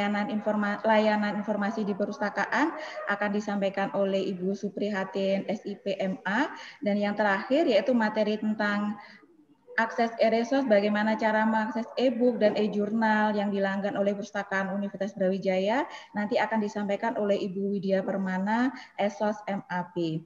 layanan informasi di perpustakaan akan disampaikan oleh Ibu Suprihatin SIPMA, dan yang terakhir yaitu materi tentang akses e-resource, bagaimana cara mengakses e-book dan e-jurnal yang dilanggan oleh Perpustakaan Universitas Brawijaya, nanti akan disampaikan oleh Ibu Widya Permana, ESOS MAP.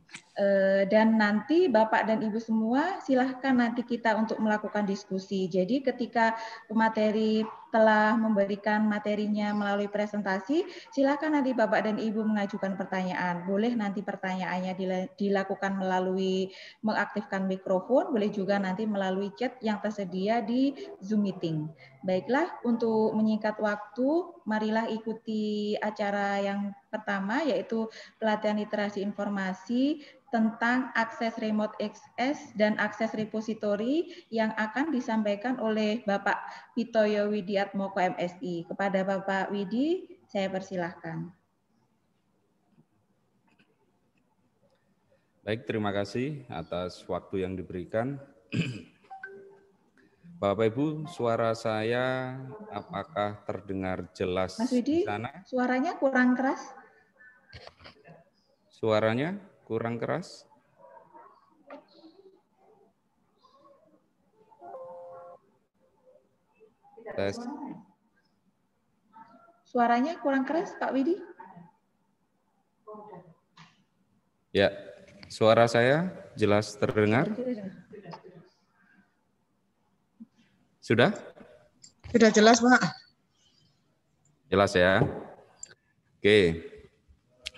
Dan nanti Bapak dan Ibu semua silahkan nanti kita untuk melakukan diskusi. Jadi ketika pemateri telah memberikan materinya melalui presentasi, silakan nanti Bapak dan Ibu mengajukan pertanyaan. Boleh nanti pertanyaannya dilakukan melalui mengaktifkan mikrofon, boleh juga nanti melalui chat yang tersedia di Zoom Meeting. Baiklah, untuk menyingkat waktu, marilah ikuti acara yang pertama, yaitu pelatihan literasi informasi tentang akses remote access dan akses repository yang akan disampaikan oleh Bapak Pitoyo Widiatmoko MSI. Kepada Bapak Widi, saya persilahkan. Baik, terima kasih atas waktu yang diberikan. Bapak Ibu, suara saya apakah terdengar jelas Mas Widi, di sana? Suaranya kurang keras. Suaranya kurang keras? Tes. Suaranya kurang keras, Pak Widi. Ya, suara saya jelas terdengar? Sudah? Sudah jelas, Pak. Jelas ya. Oke,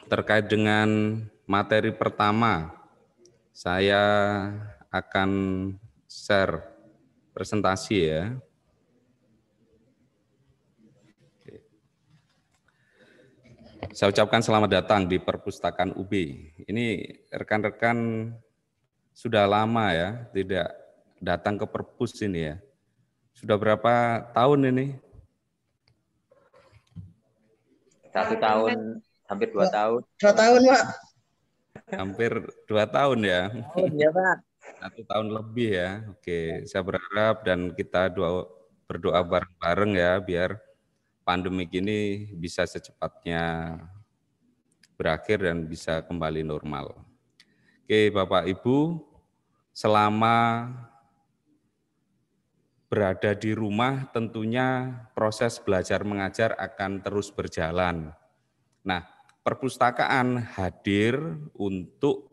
terkait dengan materi pertama, saya akan share presentasi ya. Saya ucapkan selamat datang di Perpustakaan UB. Ini rekan-rekan sudah lama ya tidak datang ke perpus ini ya. Sudah berapa tahun ini? 1 tahun, hampir 2 tahun. 2 tahun, Pak. Hampir 2 tahun ya. Oh iya, Pak. 1 tahun lebih ya. Oke, saya berharap dan kita berdoa bareng-bareng ya biar pandemik ini bisa secepatnya berakhir dan bisa kembali normal. Oke, Bapak Ibu, selama berada di rumah tentunya proses belajar mengajar akan terus berjalan. Nah, perpustakaan hadir untuk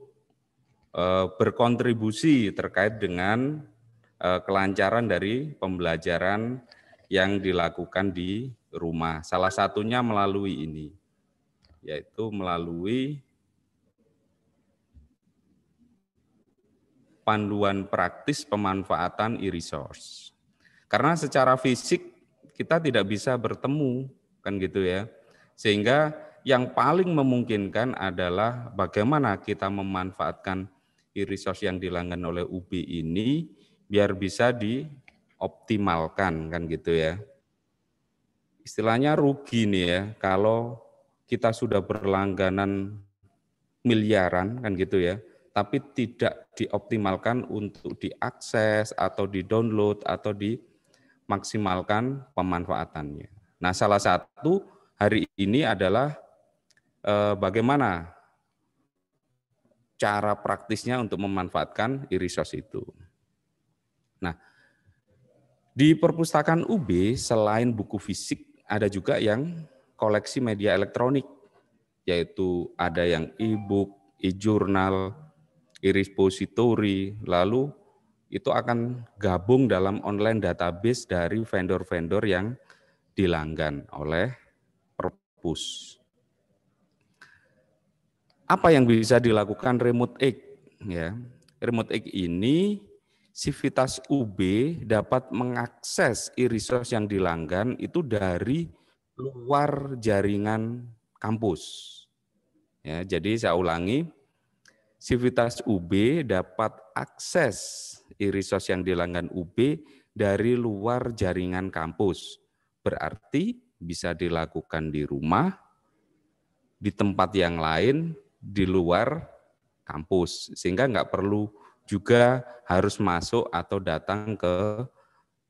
berkontribusi terkait dengan kelancaran dari pembelajaran yang dilakukan di rumah. Salah satunya melalui ini, yaitu melalui panduan praktis pemanfaatan e-resource. Karena secara fisik kita tidak bisa bertemu, kan gitu ya. Sehingga yang paling memungkinkan adalah bagaimana kita memanfaatkan e-resource yang dilanggan oleh UB ini biar bisa dioptimalkan, kan gitu ya. Istilahnya rugi nih ya kalau kita sudah berlangganan miliaran, kan gitu ya, tapi tidak dioptimalkan untuk diakses atau di-download atau dimaksimalkan pemanfaatannya. Nah, salah satu hari ini adalah bagaimana cara praktisnya untuk memanfaatkan e-resource itu. Nah, di perpustakaan UB selain buku fisik ada juga yang koleksi media elektronik, yaitu ada yang e-book, e-jurnal, e-repository, lalu itu akan gabung dalam online database dari vendor-vendor yang dilanggan oleh perpus. Apa yang bisa dilakukan Remote Egg? Ya, Remote Egg ini Sivitas UB dapat mengakses e-resource yang dilanggan itu dari luar jaringan kampus. Ya, jadi saya ulangi, Sivitas UB dapat akses e-resource yang dilanggan UB dari luar jaringan kampus. Berarti bisa dilakukan di rumah, di tempat yang lain, di luar kampus. Sehingga nggak perlu juga harus masuk atau datang ke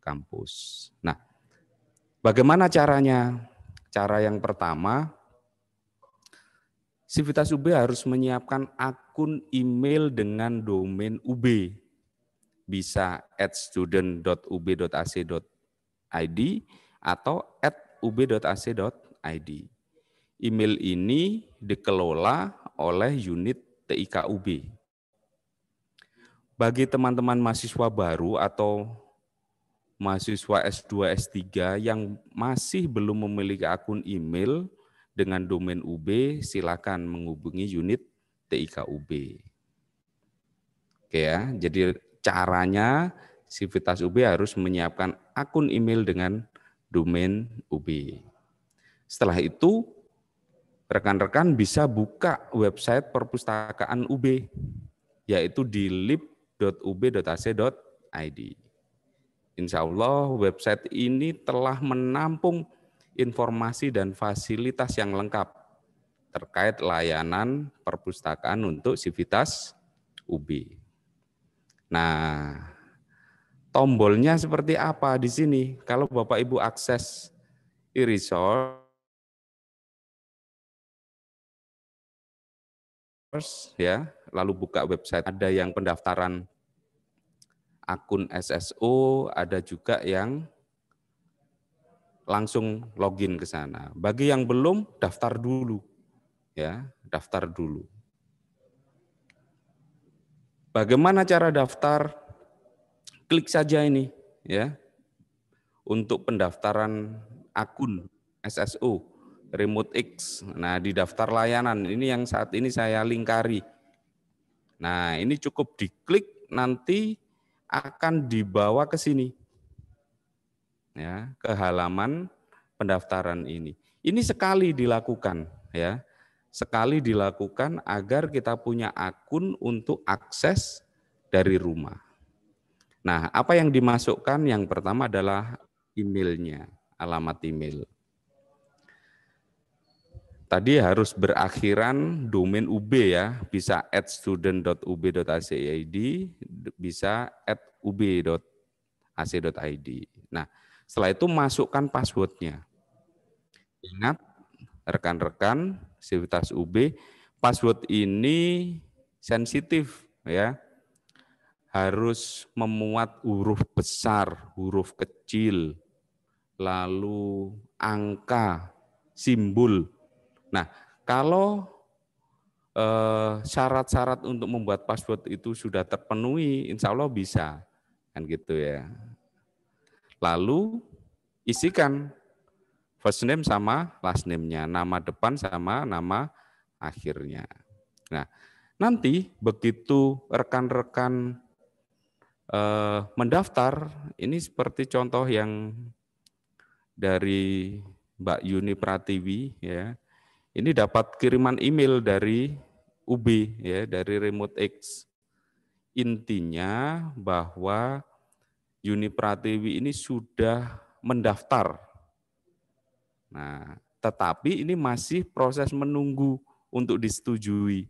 kampus. Nah, bagaimana caranya? cara yang pertama, Sivitas UB harus menyiapkan akun email dengan domain UB. Bisa @student.ub.ac.id atau @ub.ac.id. Email ini dikelola oleh unit TIK UB. Bagi teman-teman mahasiswa baru atau mahasiswa S2, S3 yang masih belum memiliki akun email dengan domain UB, silakan menghubungi unit TIK UB. Oke ya, jadi caranya Sivitas UB harus menyiapkan akun email dengan domain UB. Setelah itu, rekan-rekan bisa buka website perpustakaan UB, yaitu di lib.ub.ac.id. Insya Allah website ini telah menampung informasi dan fasilitas yang lengkap terkait layanan perpustakaan untuk Sivitas UB. Nah, tombolnya seperti apa di sini? Kalau Bapak Ibu akses e-resource, ya, lalu buka website, ada yang pendaftaran akun SSO, ada juga yang langsung login ke sana. Bagi yang belum, daftar dulu, ya, daftar dulu. Bagaimana cara daftar? Klik saja ini, ya, untuk pendaftaran akun SSO, Remote X. Nah, di daftar layanan ini yang saat ini saya lingkari. Nah, ini cukup diklik, nanti akan dibawa ke sini, ya, ke halaman pendaftaran ini. Ini sekali dilakukan, ya, sekali dilakukan agar kita punya akun untuk akses dari rumah. Nah, apa yang dimasukkan? Yang pertama adalah emailnya, alamat email. Tadi harus berakhiran domain UB ya, bisa @student.ub.ac.id, bisa @ub.ac.id. Nah, setelah itu masukkan passwordnya. Ingat, rekan-rekan Sivitas UB, password ini sensitif ya, harus memuat huruf besar, huruf kecil, lalu angka, simbol. Nah, kalau syarat-syarat untuk membuat password itu sudah terpenuhi, insya Allah bisa, kan gitu ya. Lalu isikan first name sama last name-nya, nama depan sama nama akhirnya. Nah, nanti begitu rekan-rekan mendaftar, ini seperti contoh yang dari Mbak Yuni Pratiwi ya. Ini dapat kiriman email dari UB ya, dari Remote X. Intinya bahwa Yuni Pratiwi ini sudah mendaftar. Nah, tetapi ini masih proses menunggu untuk disetujui.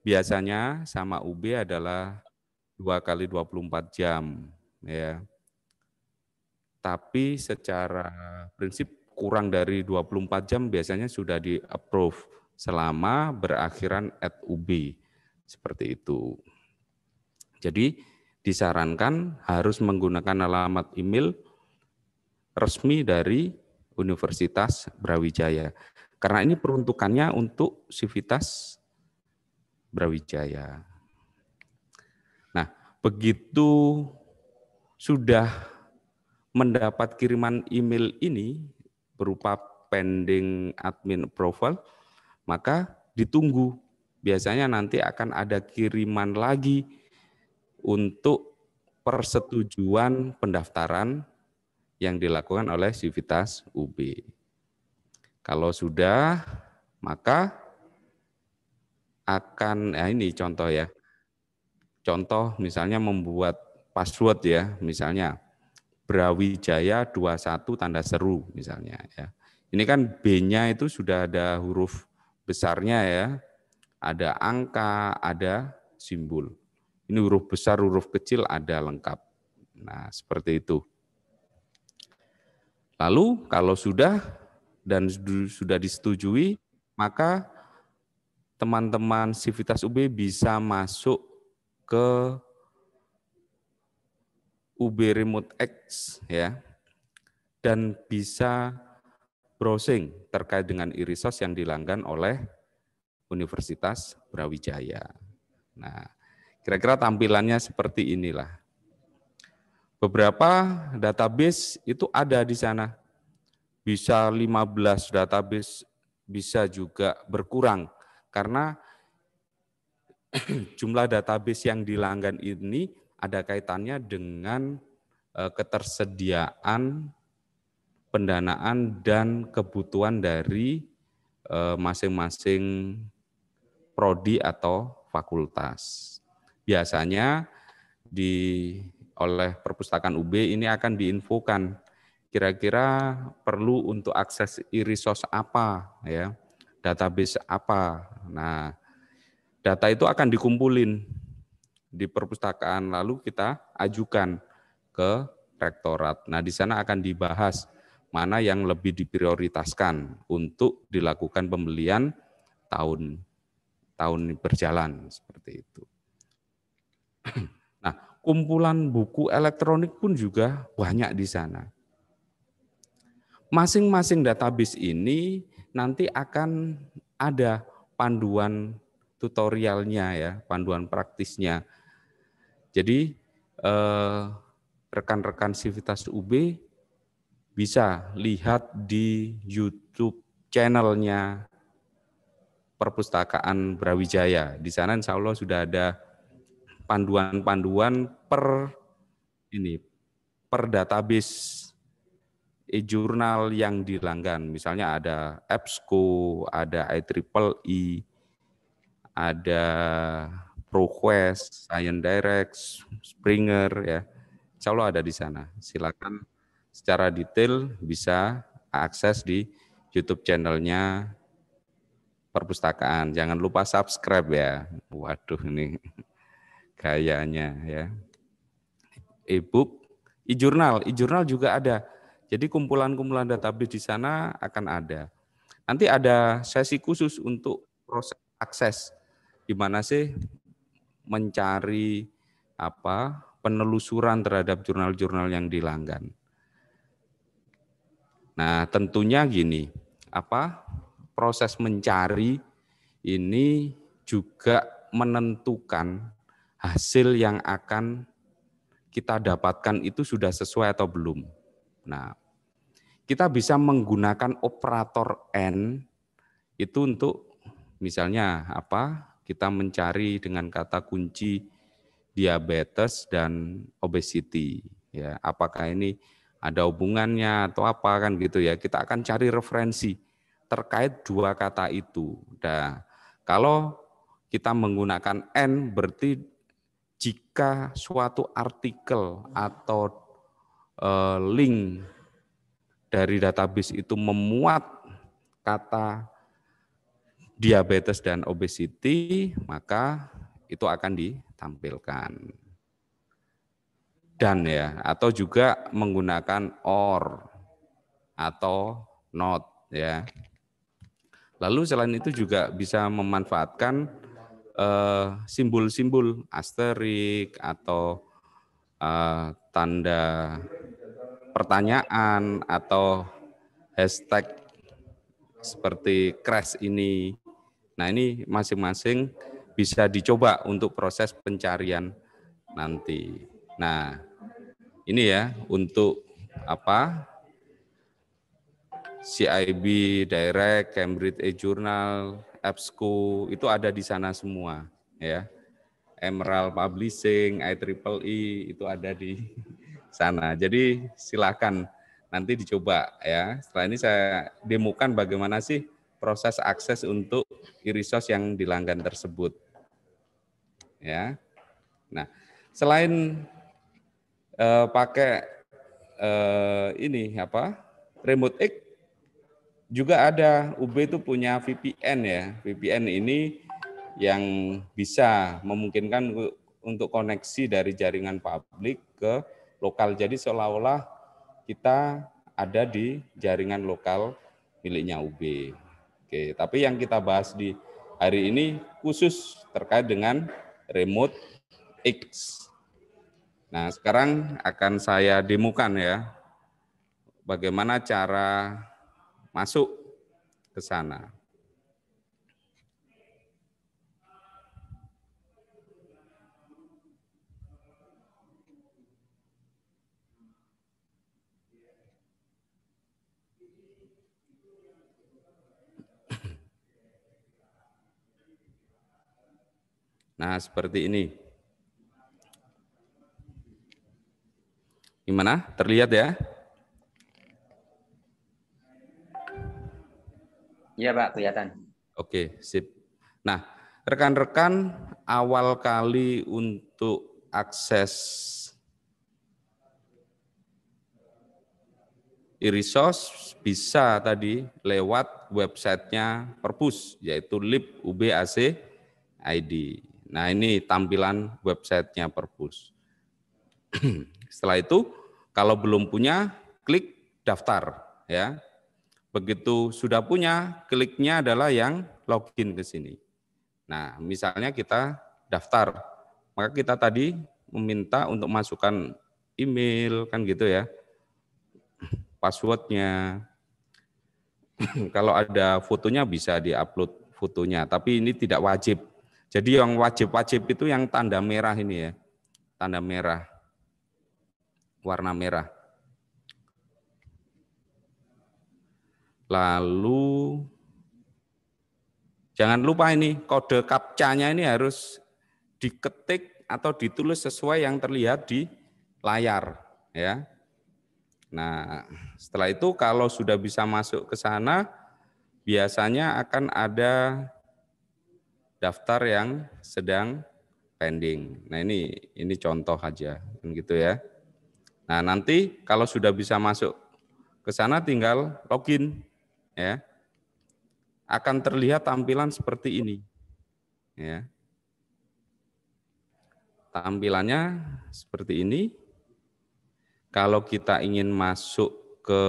Biasanya sama UB adalah 2 kali 24 jam ya. Tapi secara prinsip kurang dari 24 jam biasanya sudah di-approve selama berakhiran @ub. Seperti itu. Jadi disarankan harus menggunakan alamat email resmi dari Universitas Brawijaya. Karena ini peruntukannya untuk Sivitas Brawijaya. Nah, begitu sudah mendapat kiriman email ini berupa pending admin approval, maka ditunggu. Biasanya nanti akan ada kiriman lagi untuk persetujuan pendaftaran yang dilakukan oleh Sivitas UB. Kalau sudah, maka akan, ini contoh ya. Contoh misalnya membuat password ya, misalnya Brawijaya 21 tanda seru misalnya ya. Ini kan B-nya itu sudah ada huruf besarnya ya. Ada angka, ada simbol. Ini huruf besar, huruf kecil ada lengkap. Nah, seperti itu. Lalu kalau sudah dan sudah disetujui, maka teman-teman Civitas UB bisa masuk ke UB Remote X ya, dan bisa browsing terkait dengan e-resource yang dilanggan oleh Universitas Brawijaya. Nah, kira-kira tampilannya seperti inilah. Beberapa database itu ada di sana. Bisa 15 database, bisa juga berkurang. Karena jumlah database yang dilanggan ini ada kaitannya dengan ketersediaan, pendanaan, dan kebutuhan dari masing-masing prodi atau fakultas. Biasanya oleh Perpustakaan UB ini akan diinfokan kira-kira perlu untuk akses e-resource apa ya, database apa. Nah, data itu akan dikumpulin di perpustakaan lalu kita ajukan ke rektorat. Nah, di sana akan dibahas mana yang lebih diprioritaskan untuk dilakukan pembelian tahun berjalan seperti itu. Nah, kumpulan buku elektronik pun juga banyak di sana. Masing-masing database ini nanti akan ada panduan tutorialnya ya, panduan praktisnya. Jadi rekan-rekan Civitas UB bisa lihat di YouTube channelnya Perpustakaan Brawijaya. Di sana insya Allah sudah ada panduan-panduan per database e-jurnal yang dilanggan. Misalnya ada EBSCO, ada IEEE, ada ProQuest, Science Direct, Springer ya. Insya Allah ada di sana. Silakan secara detail bisa akses di YouTube channelnya Perpustakaan. Jangan lupa subscribe ya. Waduh ini gayanya ya. E-book, e-jurnal juga ada. Jadi kumpulan-kumpulan database di sana akan ada. Nanti ada sesi khusus untuk proses akses, di mana sih mencari penelusuran terhadap jurnal-jurnal yang dilanggan. Nah, tentunya gini, proses mencari ini juga menentukan hasil yang akan kita dapatkan itu sudah sesuai atau belum. Nah, kita bisa menggunakan operator N itu untuk misalnya kita mencari dengan kata kunci diabetes dan obesity ya, apakah ini ada hubungannya atau apa kan gitu ya. Kita akan cari referensi terkait dua kata itu. Nah, kalau kita menggunakan N berarti jika suatu artikel atau link dari database itu memuat kata diabetes dan obesity, maka itu akan ditampilkan. Dan ya, atau juga menggunakan or atau not ya. Lalu selain itu juga bisa memanfaatkan simbol-simbol asterik atau tanda pertanyaan atau hashtag seperti crash ini. Nah, ini masing-masing bisa dicoba untuk proses pencarian nanti. Nah, ini ya untuk CIB Direct, Cambridge e-Journal, EBSCO itu ada di sana semua ya. Emerald Publishing, IEEE itu ada di sana. Jadi silakan nanti dicoba ya. Setelah ini saya demokan bagaimana sih proses akses untuk e-resource yang dilanggan tersebut. Ya. Nah, selain pakai Remote X, juga ada UB itu punya VPN ya. VPN ini yang bisa memungkinkan untuk koneksi dari jaringan publik ke lokal. Jadi seolah-olah kita ada di jaringan lokal miliknya UB. Oke, tapi yang kita bahas di hari ini khusus terkait dengan Remote X. Nah, sekarang akan saya demokan ya, bagaimana cara masuk ke sana. Nah, seperti ini. Gimana? Terlihat ya? Iya Pak, kelihatan. Oke, sip. Nah, rekan-rekan awal kali untuk akses e-resource bisa tadi lewat websitenya Perpus, yaitu LIP UB-AC ID. Nah, ini tampilan websitenya Perpus. Setelah itu, kalau belum punya, klik daftar. Ya. Begitu sudah punya, kliknya adalah yang login ke sini. Nah, misalnya kita daftar, maka kita tadi meminta untuk masukkan email, kan gitu ya, passwordnya. Kalau ada fotonya bisa diupload fotonya, tapi ini tidak wajib. Jadi yang wajib-wajib itu yang tanda merah ini ya, tanda merah, warna merah. Lalu jangan lupa ini kode captcha-nya ini harus diketik atau ditulis sesuai yang terlihat di layar ya. Nah, setelah itu kalau sudah bisa masuk ke sana, biasanya akan ada daftar yang sedang pending. Nah, ini contoh aja kan gitu ya. Nah, nanti kalau sudah bisa masuk ke sana tinggal login ya. Akan terlihat tampilan seperti ini. Ya. Tampilannya seperti ini. Kalau kita ingin masuk ke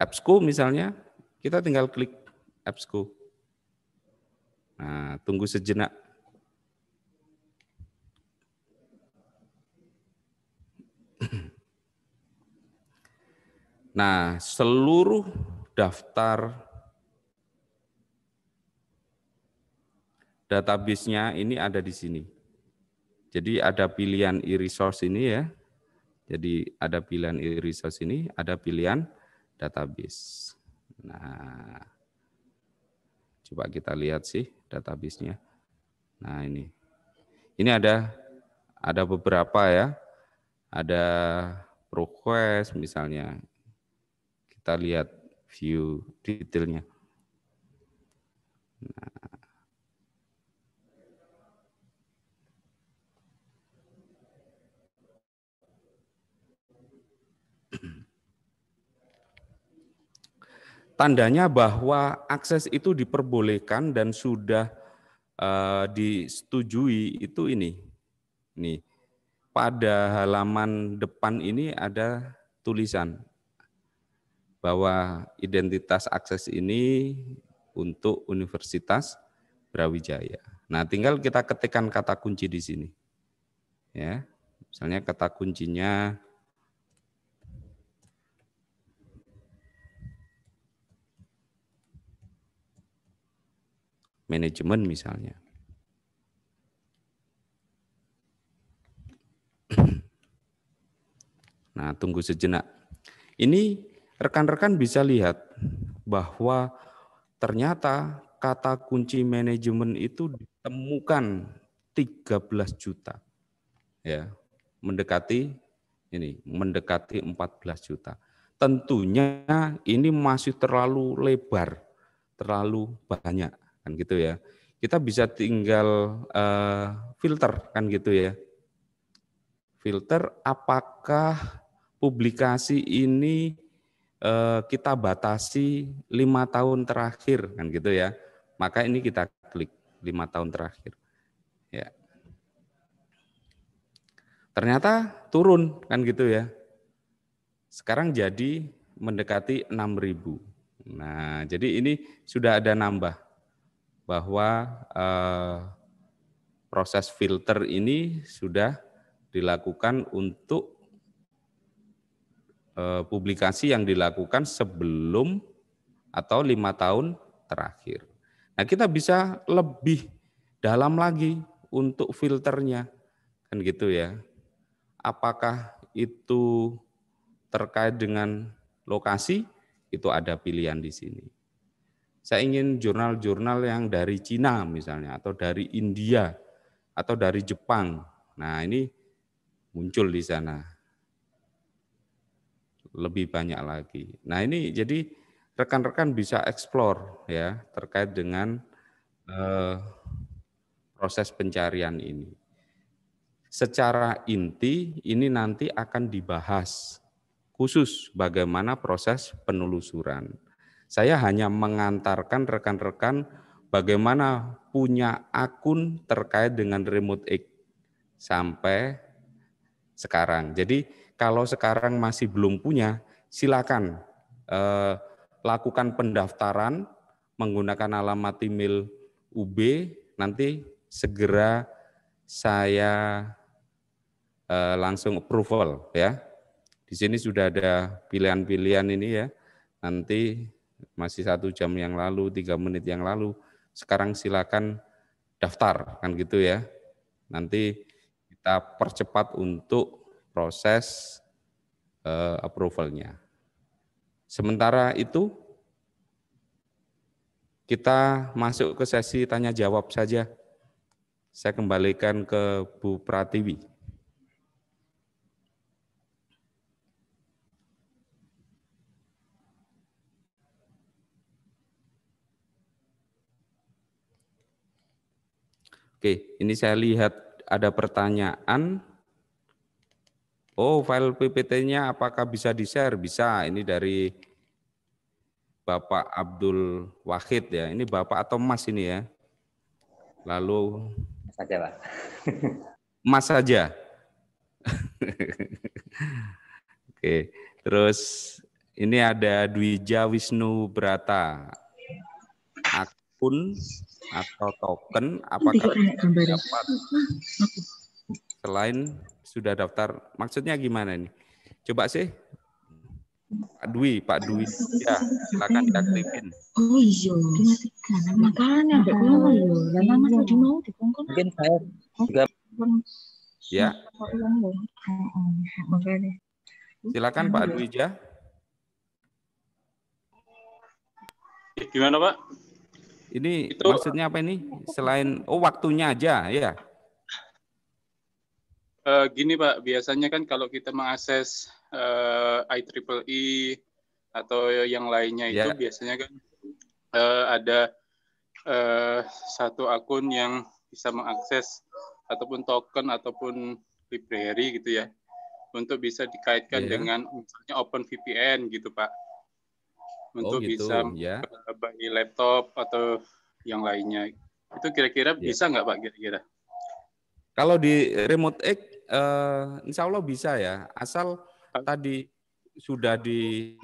EBSCO misalnya, kita tinggal klik EBSCO. Nah, tunggu sejenak. Nah, seluruh daftar database-nya ini ada di sini. Jadi ada pilihan e-resource ini ya. Jadi ada pilihan e-resource ini, ada pilihan database. Nah, coba kita lihat sih database-nya. Nah, ini. Ini ada beberapa ya. Ada ProQuest misalnya. Kita lihat view detailnya. Nah, tandanya bahwa akses itu diperbolehkan dan sudah disetujui itu ini. Nih, pada halaman depan ini ada tulisan bahwa identitas akses ini untuk Universitas Brawijaya. Nah, tinggal kita ketikkan kata kunci di sini. Ya. Misalnya kata kuncinya manajemen misalnya. Nah, tunggu sejenak. Ini rekan-rekan bisa lihat bahwa ternyata kata kunci manajemen itu ditemukan 13 juta. Ya, mendekati 14 juta. Tentunya ini masih terlalu lebar, terlalu banyak kan gitu ya. Kita bisa tinggal filter kan gitu ya. Filter apakah publikasi ini kita batasi 5 tahun terakhir kan gitu ya. Maka ini kita klik 5 tahun terakhir. Ya. Ternyata turun kan gitu ya. sekarang jadi mendekati 6.000. Nah, jadi ini sudah ada nambah bahwa proses filter ini sudah dilakukan untuk publikasi yang dilakukan sebelum atau 5 tahun terakhir. Nah, kita bisa lebih dalam lagi untuk filternya, kan gitu ya. Apakah itu terkait dengan lokasi? Itu ada pilihan di sini. Saya ingin jurnal-jurnal yang dari Cina misalnya, atau dari India, atau dari Jepang. Nah, ini muncul di sana. Lebih banyak lagi. Nah, ini jadi rekan-rekan bisa eksplor ya terkait dengan proses pencarian ini. Secara inti ini nanti akan dibahas khusus bagaimana proses penelusuran. Saya hanya mengantarkan rekan-rekan bagaimana punya akun terkait dengan Remote X sampai sekarang. Jadi kalau sekarang masih belum punya, silakan lakukan pendaftaran menggunakan alamat email UB, nanti segera saya langsung approval ya. Di sini sudah ada pilihan-pilihan ini ya. Nanti masih 1 jam yang lalu, 3 menit yang lalu. Sekarang silakan daftar kan gitu ya. Nanti kita percepat untuk proses approval-nya. Sementara itu kita masuk ke sesi tanya jawab saja. Saya kembalikan ke Bu Pratiwi. Oke, ini saya lihat ada pertanyaan. Oh, file PPT-nya apakah bisa di-share? Bisa, ini dari Bapak Abdul Wahid ya. Ini Bapak atau Mas ini ya? Lalu Mas saja, Pak. Mas saja. Oke, terus ini ada Dwija Wisnu Brata. Akun atau token apakah dapat selain sudah daftar? Maksudnya gimana ini? Coba sih Pak Dwi, ya silakan diaktifin. Oh iya, dimatikan. Makanya oh iya, lah Mas tadi mau dikongkon. Mungkin saya juga ya. Silakan Pak Dwija. Gimana Pak? Ini itu, maksudnya apa ini? Selain waktunya aja ya. Gini Pak, biasanya kan kalau kita mengakses IEEE atau yang lainnya itu biasanya kan ada satu akun yang bisa mengakses ataupun token ataupun library gitu ya, untuk bisa dikaitkan dengan misalnya OpenVPN gitu Pak, untuk gitu, bisa bagi laptop atau yang lainnya. Itu kira-kira bisa nggak Pak kira-kira? Kalau di Remote X, insya Allah bisa ya, asal tadi sudah di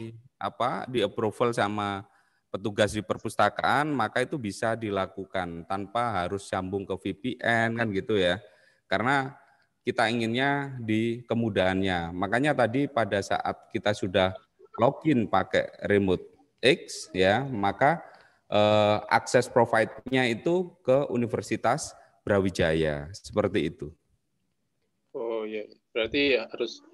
approval sama petugas di perpustakaan, maka itu bisa dilakukan tanpa harus sambung ke VPN kan gitu ya. Karena kita inginnya di kemudahannya. Makanya tadi pada saat kita sudah login pakai Remote X ya, maka akses provide-nya itu ke Universitas Brawijaya, seperti itu. Oh ya, berarti ya harus.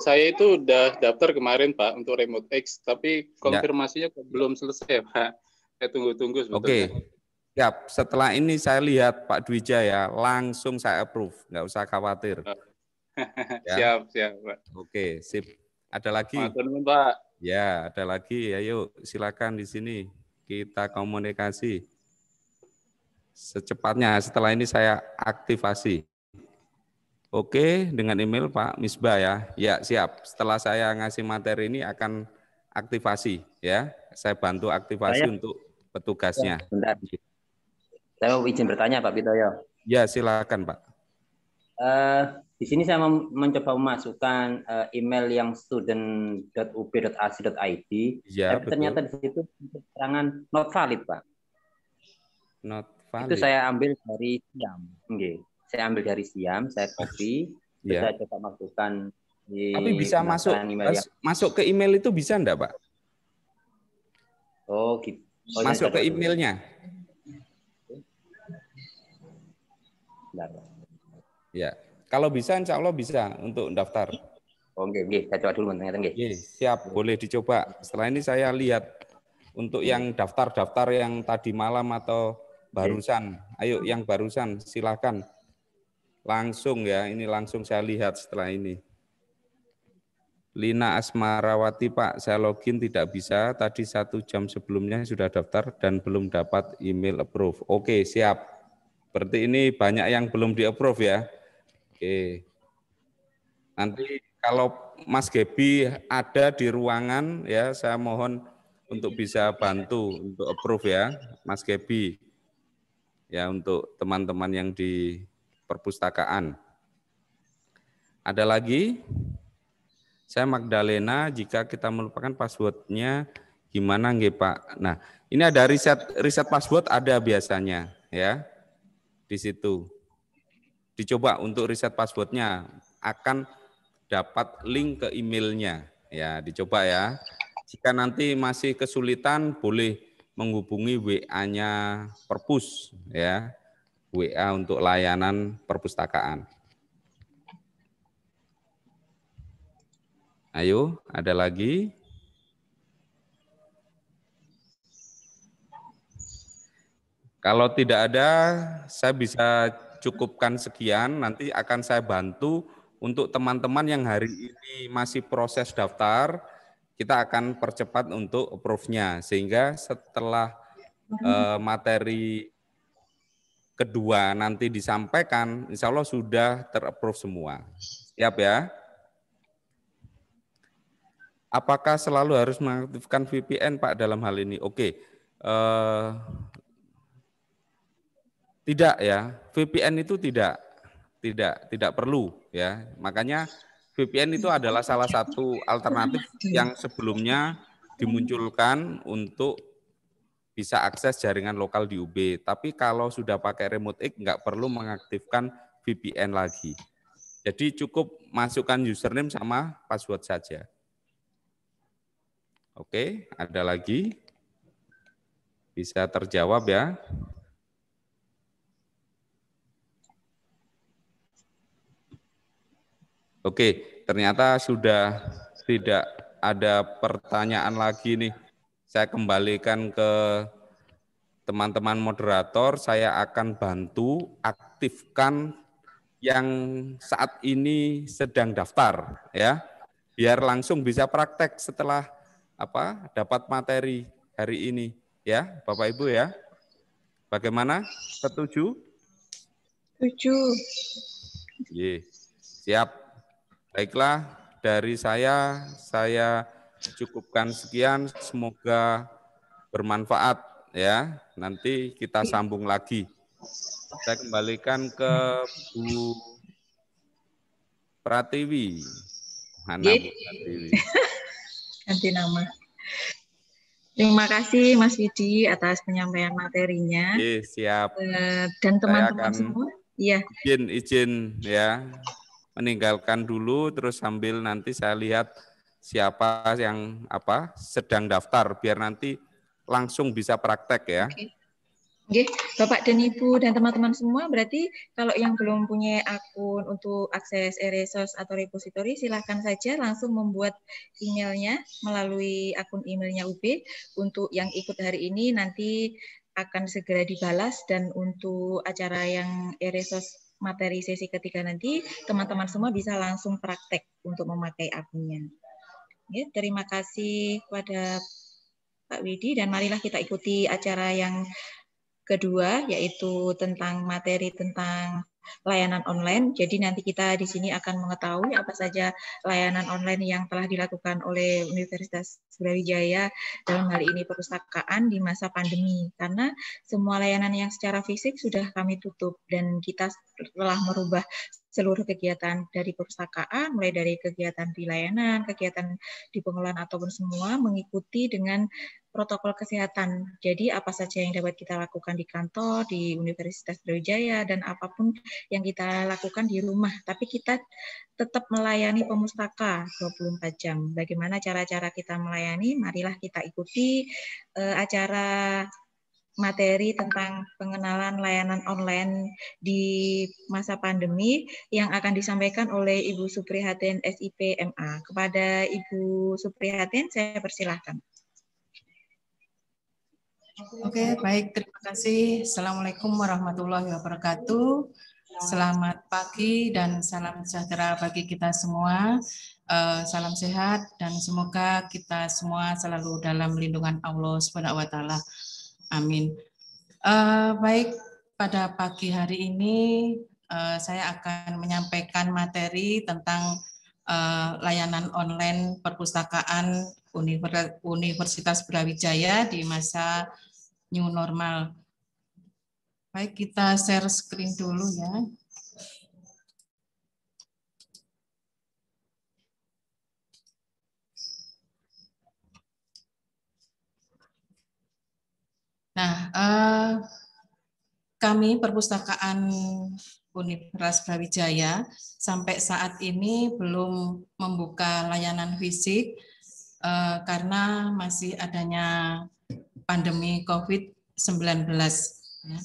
Saya itu udah daftar kemarin Pak untuk Remote X, tapi konfirmasinya belum selesai Pak. Saya tunggu-tunggu sebetulnya. Oke, siap. Setelah ini saya lihat Pak Dwija ya, langsung saya approve, nggak usah khawatir. Ya. Siap Pak. Oke, sip. Ada lagi? Matur Pak. Ya, ada lagi. Ayo, silakan di sini kita komunikasi. Secepatnya, setelah ini saya aktivasi. Oke, dengan email Pak Misbah ya. Ya, siap. Setelah saya ngasih materi ini akan aktivasi ya. Saya bantu aktivasi untuk petugasnya. Bentar. Saya mau izin bertanya Pak Pitoyo. Ya, silakan Pak. di sini saya mencoba memasukkan email yang student.ub.ac.id, Ya, tapi ternyata di situ keterangan not valid, Pak. Not valid. Itu saya ambil dari Siam. Okay. Saya ambil dari Siam, saya copy, ya. Saya coba masukkan di tapi bisa masuk ke email itu bisa enggak, Pak? Oh, gitu. Oh, masuk ke emailnya. Bentar. Ya. Kalau bisa, insya Allah bisa untuk daftar. Oke, saya coba dulu ternyata. Siap, boleh dicoba. Setelah ini saya lihat untuk yang daftar-daftar yang tadi malam atau barusan. Ayo, yang barusan, silakan. Langsung ya, ini langsung saya lihat setelah ini. Lina Asmarawati, Pak, saya login tidak bisa. Tadi 1 jam sebelumnya sudah daftar dan belum dapat email approve. Oke, siap. Berarti ini banyak yang belum di-approve ya. Oke. Nanti kalau Mas Gebi ada di ruangan ya, saya mohon untuk bisa bantu untuk approve ya, Mas Gebi. Ya, untuk teman-teman yang di perpustakaan. Ada lagi? Saya Magdalena, jika kita melupakan passwordnya gimana nggih, Pak? Nah, ini ada riset password ada biasanya ya. Di situ. Dicoba untuk riset passwordnya, akan dapat link ke emailnya. Ya, dicoba ya. Jika nanti masih kesulitan, boleh menghubungi WA-nya Perpus, ya. WA untuk layanan perpustakaan. Ayo, ada lagi? Kalau tidak ada, saya bisa cukupkan sekian, nanti akan saya bantu untuk teman-teman yang hari ini masih proses daftar, kita akan percepat untuk approve-nya, sehingga setelah materi kedua nanti disampaikan, insya Allah sudah ter-approve semua. Siap ya? Apakah selalu harus mengaktifkan VPN, Pak, dalam hal ini? Oke. Tidak ya, VPN itu tidak perlu ya. Makanya VPN itu adalah salah satu alternatif yang sebelumnya dimunculkan untuk bisa akses jaringan lokal di UB. Tapi kalau sudah pakai remote X nggak perlu mengaktifkan VPN lagi. Jadi cukup masukkan username sama password saja. Oke, ada lagi? Bisa terjawab ya? Oke, ternyata sudah tidak ada pertanyaan lagi nih. Saya kembalikan ke teman-teman moderator, saya akan bantu aktifkan yang saat ini sedang daftar ya. Biar langsung bisa praktek setelah dapat materi hari ini ya, Bapak Ibu ya. Bagaimana? Setuju? Setuju. Siap. Baiklah, dari saya cukupkan sekian, semoga bermanfaat ya. Nanti kita sambung lagi. Saya kembalikan ke Bu Pratiwi. Mana Bu Pratiwi? Ganti nama. Terima kasih Mas Widi atas penyampaian materinya. Siap. Dan teman-teman semua. Iya. Izin ya. Meninggalkan dulu, terus sambil nanti saya lihat siapa yang sedang daftar, biar nanti langsung bisa praktek ya. Oke, Bapak dan Ibu dan teman-teman semua, berarti kalau yang belum punya akun untuk akses e-resource atau repository, silahkan saja langsung membuat emailnya melalui akun emailnya UB. Untuk yang ikut hari ini nanti akan segera dibalas, dan untuk acara yang e-resource materi sesi ketiga nanti, teman-teman semua bisa langsung praktek untuk memakai akunnya. Ya, terima kasih kepada Pak Widi, dan marilah kita ikuti acara yang kedua, yaitu tentang materi tentang layanan online. Jadi nanti kita di sini akan mengetahui apa saja layanan online yang telah dilakukan oleh Universitas Brawijaya dalam hal ini perpustakaan di masa pandemi. Karena semua layanan yang secara fisik sudah kami tutup dan kita telah merubah seluruh kegiatan dari perpustakaan, mulai dari kegiatan di layanan, kegiatan di pengelolaan ataupun semua mengikuti dengan protokol kesehatan. Jadi apa saja yang dapat kita lakukan di kantor, di Universitas Brawijaya, dan apapun yang kita lakukan di rumah. Tapi kita tetap melayani pemustaka 24 jam. Bagaimana cara-cara kita melayani? Marilah kita ikuti acara materi tentang pengenalan layanan online di masa pandemi yang akan disampaikan oleh Ibu Suprihatin SIP MA. Kepada Ibu Suprihatin, saya persilahkan. Oke, baik. Terima kasih. Assalamualaikum warahmatullahi wabarakatuh. Selamat pagi dan salam sejahtera bagi kita semua. Salam sehat dan semoga kita semua selalu dalam lindungan Allah Subhanahu wa taala. Amin. Baik, pada pagi hari ini saya akan menyampaikan materi tentang layanan online perpustakaan Universitas Brawijaya di masa new normal. Baik, kita share screen dulu ya. Nah, kami perpustakaan Universitas Brawijaya sampai saat ini belum membuka layanan fisik karena masih adanya pandemi COVID-19. Ya.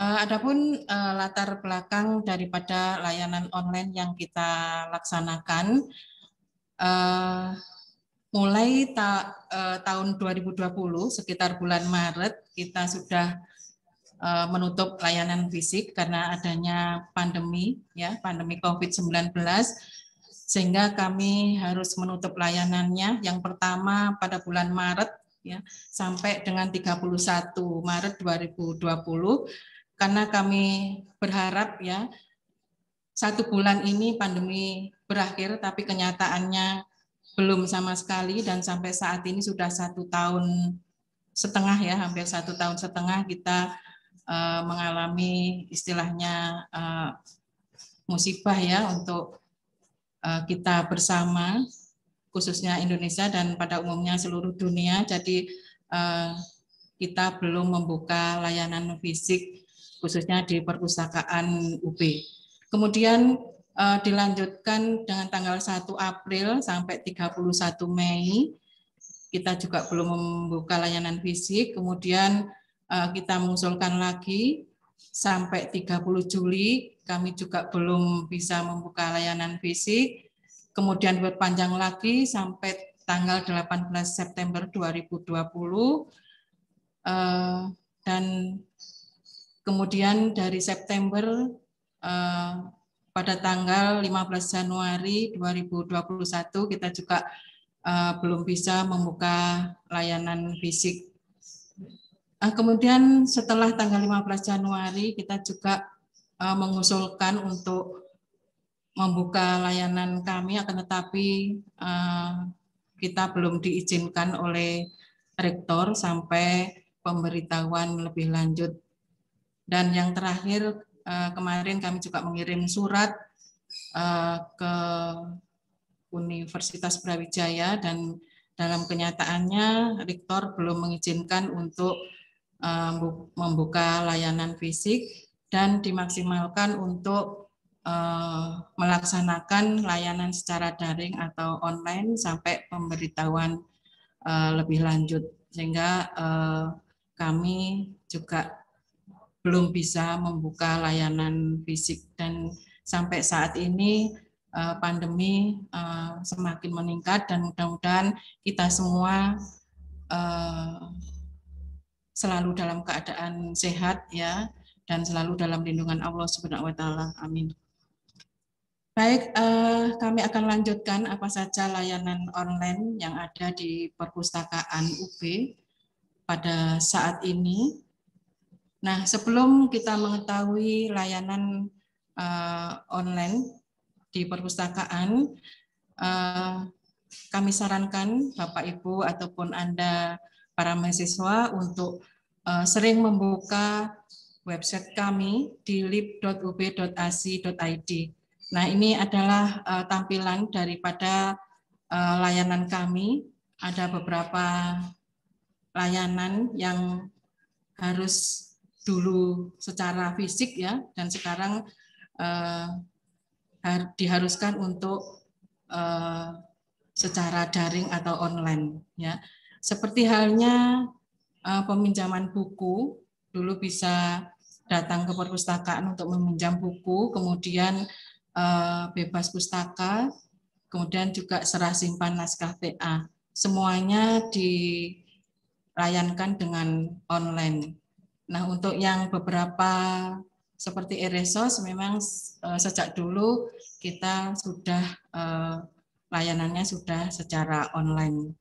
Adapun latar belakang daripada layanan online yang kita laksanakan, mulai tahun 2020 sekitar bulan Maret kita sudah menutup layanan fisik karena adanya pandemi, ya, pandemi COVID-19, sehingga kami harus menutup layanannya. Yang pertama pada bulan Maret, ya, sampai dengan 31 Maret 2020, karena kami berharap ya 1 bulan ini pandemi berakhir, tapi kenyataannya belum sama sekali dan sampai saat ini sudah 1 tahun setengah ya, hampir 1 tahun setengah kita mengalami istilahnya musibah ya untuk kita bersama, khususnya Indonesia dan pada umumnya seluruh dunia. Jadi kita belum membuka layanan fisik khususnya di perpustakaan UB. Kemudian dilanjutkan dengan tanggal 1 April sampai 31 Mei kita juga belum membuka layanan fisik. Kemudian kita mengusulkan lagi sampai 30 Juli kami juga belum bisa membuka layanan fisik. Kemudian berpanjang lagi sampai tanggal 18 September 2020. Dan kemudian dari September pada tanggal 15 Januari 2021 kita juga belum bisa membuka layanan fisik. Kemudian setelah tanggal 15 Januari kita juga mengusulkan untuk membuka layanan kami, akan tetapi kita belum diizinkan oleh rektor sampai pemberitahuan lebih lanjut. Dan yang terakhir kemarin kami juga mengirim surat ke Universitas Brawijaya dan dalam kenyataannya rektor belum mengizinkan untuk membuka layanan fisik dan dimaksimalkan untuk melaksanakan layanan secara daring atau online sampai pemberitahuan lebih lanjut, sehingga kami juga belum bisa membuka layanan fisik. Dan sampai saat ini pandemi semakin meningkat dan mudah-mudahan kita semua selalu dalam keadaan sehat ya dan selalu dalam lindungan Allah Subhanahu wa taala. Amin. Baik, kami akan lanjutkan apa saja layanan online yang ada di perpustakaan UB pada saat ini. Nah, sebelum kita mengetahui layanan online di perpustakaan, kami sarankan Bapak Ibu ataupun Anda para mahasiswa untuk sering membuka website kami di lib.ub.ac.id. Nah, ini adalah tampilan daripada layanan kami. Ada beberapa layanan yang harus dulu secara fisik ya, dan sekarang diharuskan untuk secara daring atau online ya. Seperti halnya peminjaman buku, dulu bisa datang ke perpustakaan untuk meminjam buku, kemudian bebas pustaka, kemudian juga serah simpan naskah TA. Semuanya dilayankan dengan online. Nah, untuk yang beberapa seperti e-resource memang sejak dulu kita sudah layanannya sudah secara online.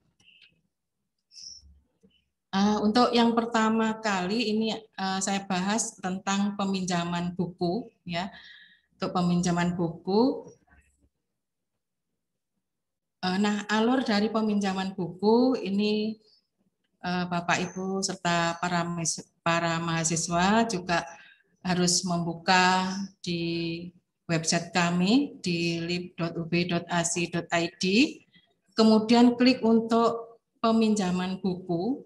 Untuk yang pertama kali ini saya bahas tentang peminjaman buku ya. Untuk peminjaman buku, nah alur dari peminjaman buku ini Bapak Ibu serta para mahasiswa juga harus membuka di website kami di lib.ub.ac.id, kemudian klik untuk peminjaman buku.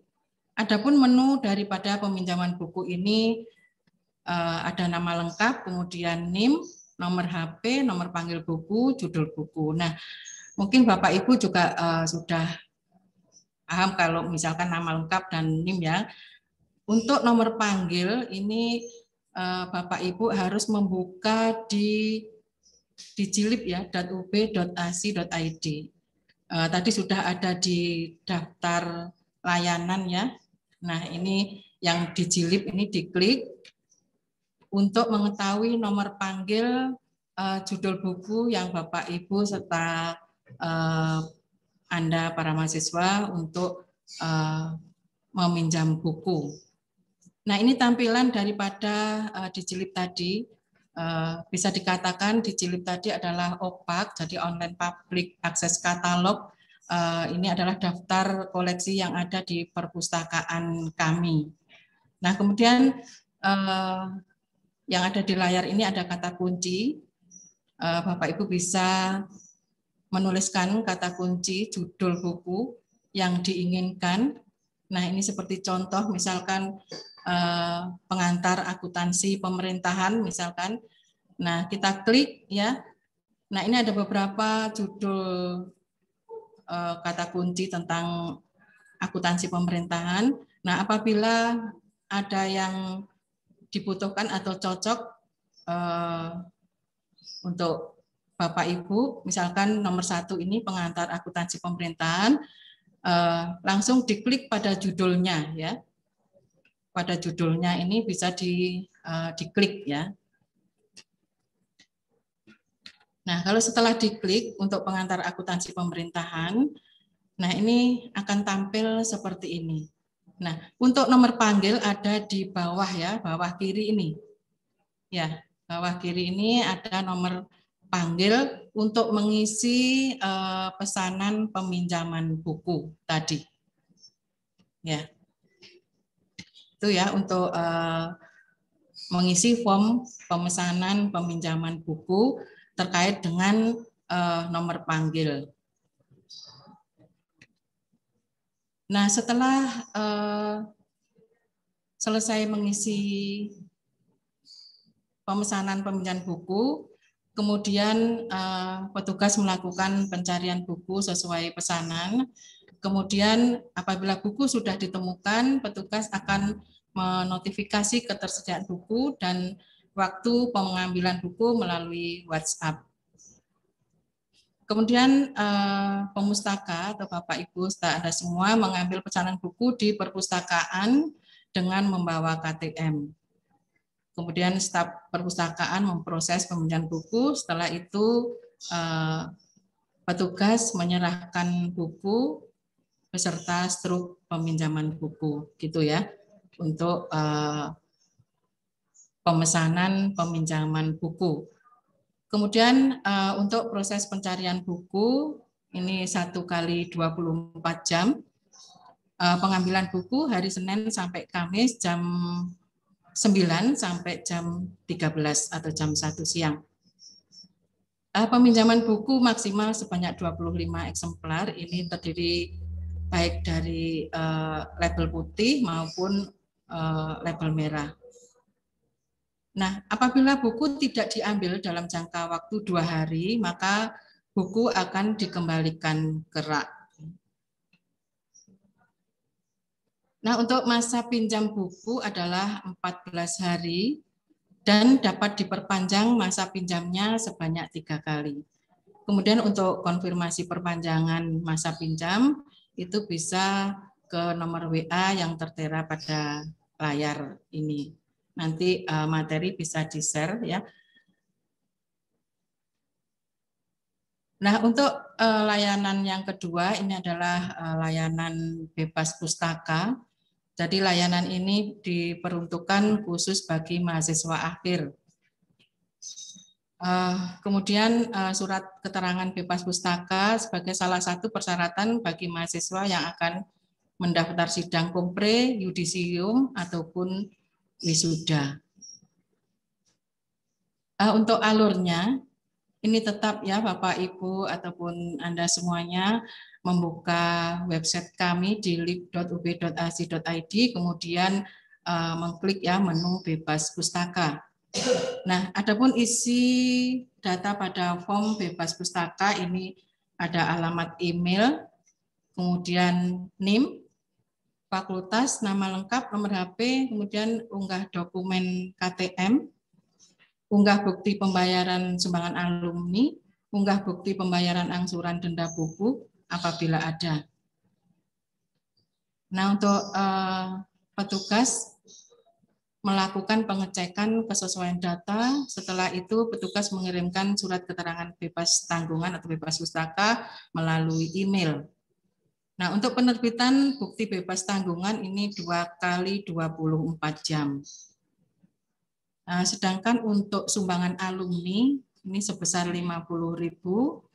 Adapun menu daripada peminjaman buku ini ada nama lengkap, kemudian NIM, nomor HP, nomor panggil buku, judul buku. Nah, mungkin Bapak Ibu juga sudah paham kalau misalkan nama lengkap dan NIM ya. Untuk nomor panggil ini Bapak Ibu harus membuka di jilib ya, .ub.ac.id. Tadi sudah ada di daftar layanan ya. Nah, ini yang di jilib ini diklik untuk mengetahui nomor panggil judul buku yang Bapak Ibu serta Anda para mahasiswa untuk meminjam buku. Nah, ini tampilan daripada dijilid tadi. Bisa dikatakan dijilid tadi adalah opak, jadi online public access katalog. Ini adalah daftar koleksi yang ada di perpustakaan kami. Nah, kemudian yang ada di layar ini ada kata kunci. Bapak Ibu bisa menuliskan kata kunci judul buku yang diinginkan. Nah, ini seperti contoh misalkan pengantar akuntansi pemerintahan misalkan. Nah, kita klik ya. Nah, ini ada beberapa judul kata kunci tentang akuntansi pemerintahan. Nah, apabila ada yang dibutuhkan atau cocok untuk Bapak Ibu, misalkan nomor 1 ini pengantar akuntansi pemerintahan, langsung diklik pada judulnya ya. Pada judulnya ini bisa diklik ya. Nah, kalau setelah diklik untuk pengantar akuntansi pemerintahan, nah ini akan tampil seperti ini. Nah, untuk nomor panggil ada di bawah ya, bawah kiri ini. Ya, bawah kiri ini ada nomor panggil untuk mengisi pesanan peminjaman buku tadi. Ya. Itu ya untuk mengisi form pemesanan peminjaman buku terkait dengan nomor panggil. Nah, setelah selesai mengisi pemesanan peminjaman buku, kemudian petugas melakukan pencarian buku sesuai pesanan. Kemudian apabila buku sudah ditemukan, petugas akan menotifikasi ketersediaan buku dan waktu pengambilan buku melalui WhatsApp. Kemudian pemustaka atau Bapak Ibu serta Anda semua mengambil pesanan buku di perpustakaan dengan membawa KTM. kemudian staf perpustakaan memproses peminjaman buku. Setelah itu petugas menyerahkan buku beserta struk peminjaman buku, gitu ya, untuk pemesanan peminjaman buku. Kemudian untuk proses pencarian buku ini 1 kali 24 jam. Pengambilan buku hari Senin sampai Kamis jam 9 sampai jam 13 atau jam 1 siang. Peminjaman buku maksimal sebanyak 25 eksemplar. Ini terdiri baik dari label putih maupun label merah. Nah, apabila buku tidak diambil dalam jangka waktu 2 hari, maka buku akan dikembalikan ke rak. Nah, untuk masa pinjam buku adalah 14 hari dan dapat diperpanjang masa pinjamnya sebanyak 3 kali. Kemudian untuk konfirmasi perpanjangan masa pinjam itu bisa ke nomor WA yang tertera pada layar ini. Nanti materi bisa di-share ya. Nah, untuk layanan yang kedua ini adalah layanan bebas pustaka. Jadi layanan ini diperuntukkan khusus bagi mahasiswa akhir. Kemudian surat keterangan bebas pustaka sebagai salah satu persyaratan bagi mahasiswa yang akan mendaftar sidang kompre, yudisium, ataupun wisuda. Untuk alurnya, ini tetap ya Bapak Ibu ataupun Anda semuanya membuka website kami di lib.ub.ac.id, kemudian mengklik ya menu bebas pustaka. Nah, adapun isi data pada form bebas pustaka ini ada alamat email, kemudian NIM, fakultas, nama lengkap, nomor HP, kemudian unggah dokumen KTM, unggah bukti pembayaran sumbangan alumni, unggah bukti pembayaran angsuran denda buku apabila ada. Nah, untuk petugas melakukan pengecekan kesesuaian data, setelah itu petugas mengirimkan surat keterangan bebas tanggungan atau bebas pustaka melalui email. Nah, untuk penerbitan bukti bebas tanggungan ini 2 kali 24 jam. Nah, sedangkan untuk sumbangan alumni ini sebesar 50.000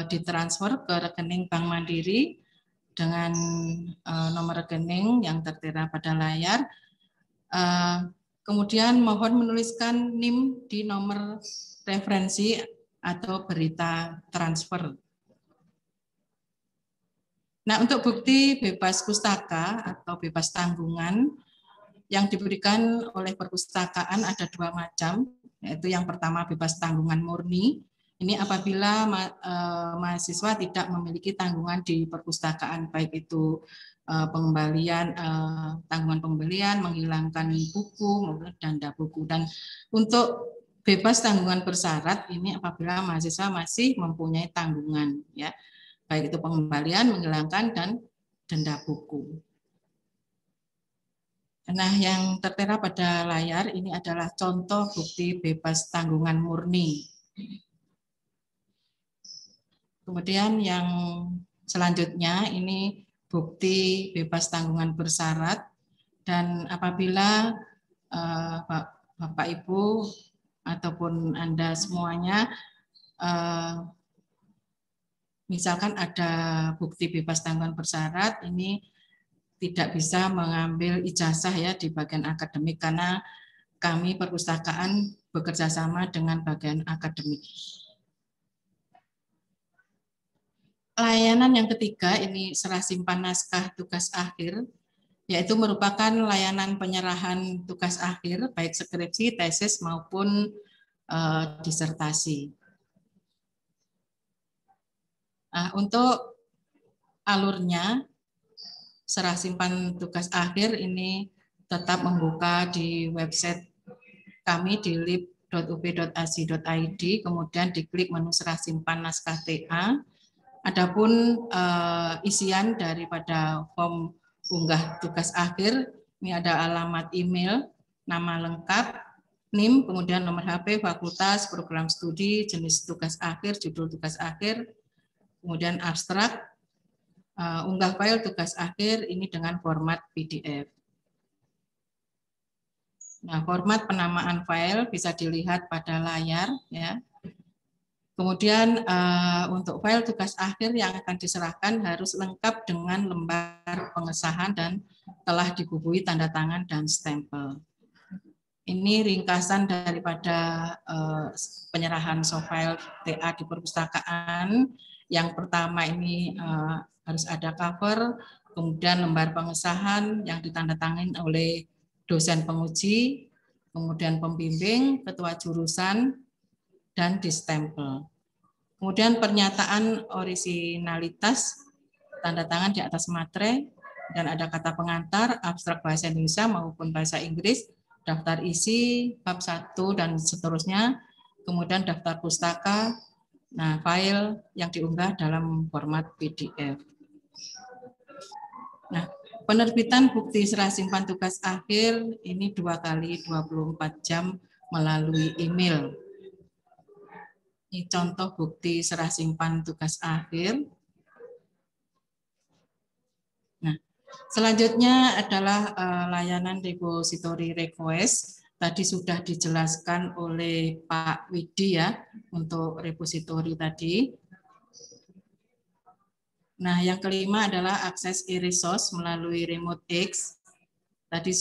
ditransfer ke rekening Bank Mandiri dengan nomor rekening yang tertera pada layar. Kemudian mohon menuliskan NIM di nomor referensi atau berita transfer. Nah, untuk bukti bebas pustaka atau bebas tanggungan yang diberikan oleh perpustakaan ada 2 macam, yaitu yang pertama bebas tanggungan murni. Ini apabila mahasiswa tidak memiliki tanggungan di perpustakaan, baik itu pengembalian, tanggungan pembelian, menghilangkan buku, maupun denda buku. Dan untuk bebas tanggungan bersyarat ini apabila mahasiswa masih mempunyai tanggungan, ya, baik itu pengembalian, menghilangkan, dan denda buku. Nah, yang tertera pada layar ini adalah contoh bukti bebas tanggungan murni. Kemudian yang selanjutnya ini bukti bebas tanggungan bersyarat, dan apabila Bapak Ibu ataupun Anda semuanya misalkan ada bukti bebas tanggungan bersyarat, ini tidak bisa mengambil ijazah ya di bagian akademik karena kami perpustakaan bekerja sama dengan bagian akademik. Layanan yang ketiga ini serah simpan naskah tugas akhir, yaitu merupakan layanan penyerahan tugas akhir baik skripsi, tesis maupun disertasi. Nah, untuk alurnya serah simpan tugas akhir ini tetap membuka di website kami di lib.ub.ac.id, kemudian diklik menu serah simpan naskah TA. Adapun isian daripada form unggah tugas akhir, ini ada alamat email, nama lengkap, NIM, kemudian nomor HP, fakultas, program studi, jenis tugas akhir, judul tugas akhir, kemudian abstrak, unggah file tugas akhir ini dengan format PDF. Nah, format penamaan file bisa dilihat pada layar, ya. Kemudian untuk file tugas akhir yang akan diserahkan harus lengkap dengan lembar pengesahan dan telah dibubui tanda tangan dan stempel. Ini ringkasan daripada penyerahan soft file TA di perpustakaan. Yang pertama ini harus ada cover, kemudian lembar pengesahan yang ditandatangani oleh dosen penguji, kemudian pembimbing, ketua jurusan, dan distempel. Kemudian pernyataan orisinalitas, tanda tangan di atas materai, dan ada kata pengantar, abstrak bahasa Indonesia maupun bahasa Inggris, daftar isi, bab 1, dan seterusnya, kemudian daftar pustaka, nah file yang diunggah dalam format PDF. Nah, penerbitan bukti serah simpan tugas akhir ini 2 kali 24 jam melalui email. Ini contoh bukti serah simpan tugas akhir. Nah, selanjutnya adalah layanan repository request. Tadi sudah dijelaskan oleh Pak Widi ya untuk repository tadi. Nah, yang kelima adalah akses e-resource melalui RemoteX. Tadi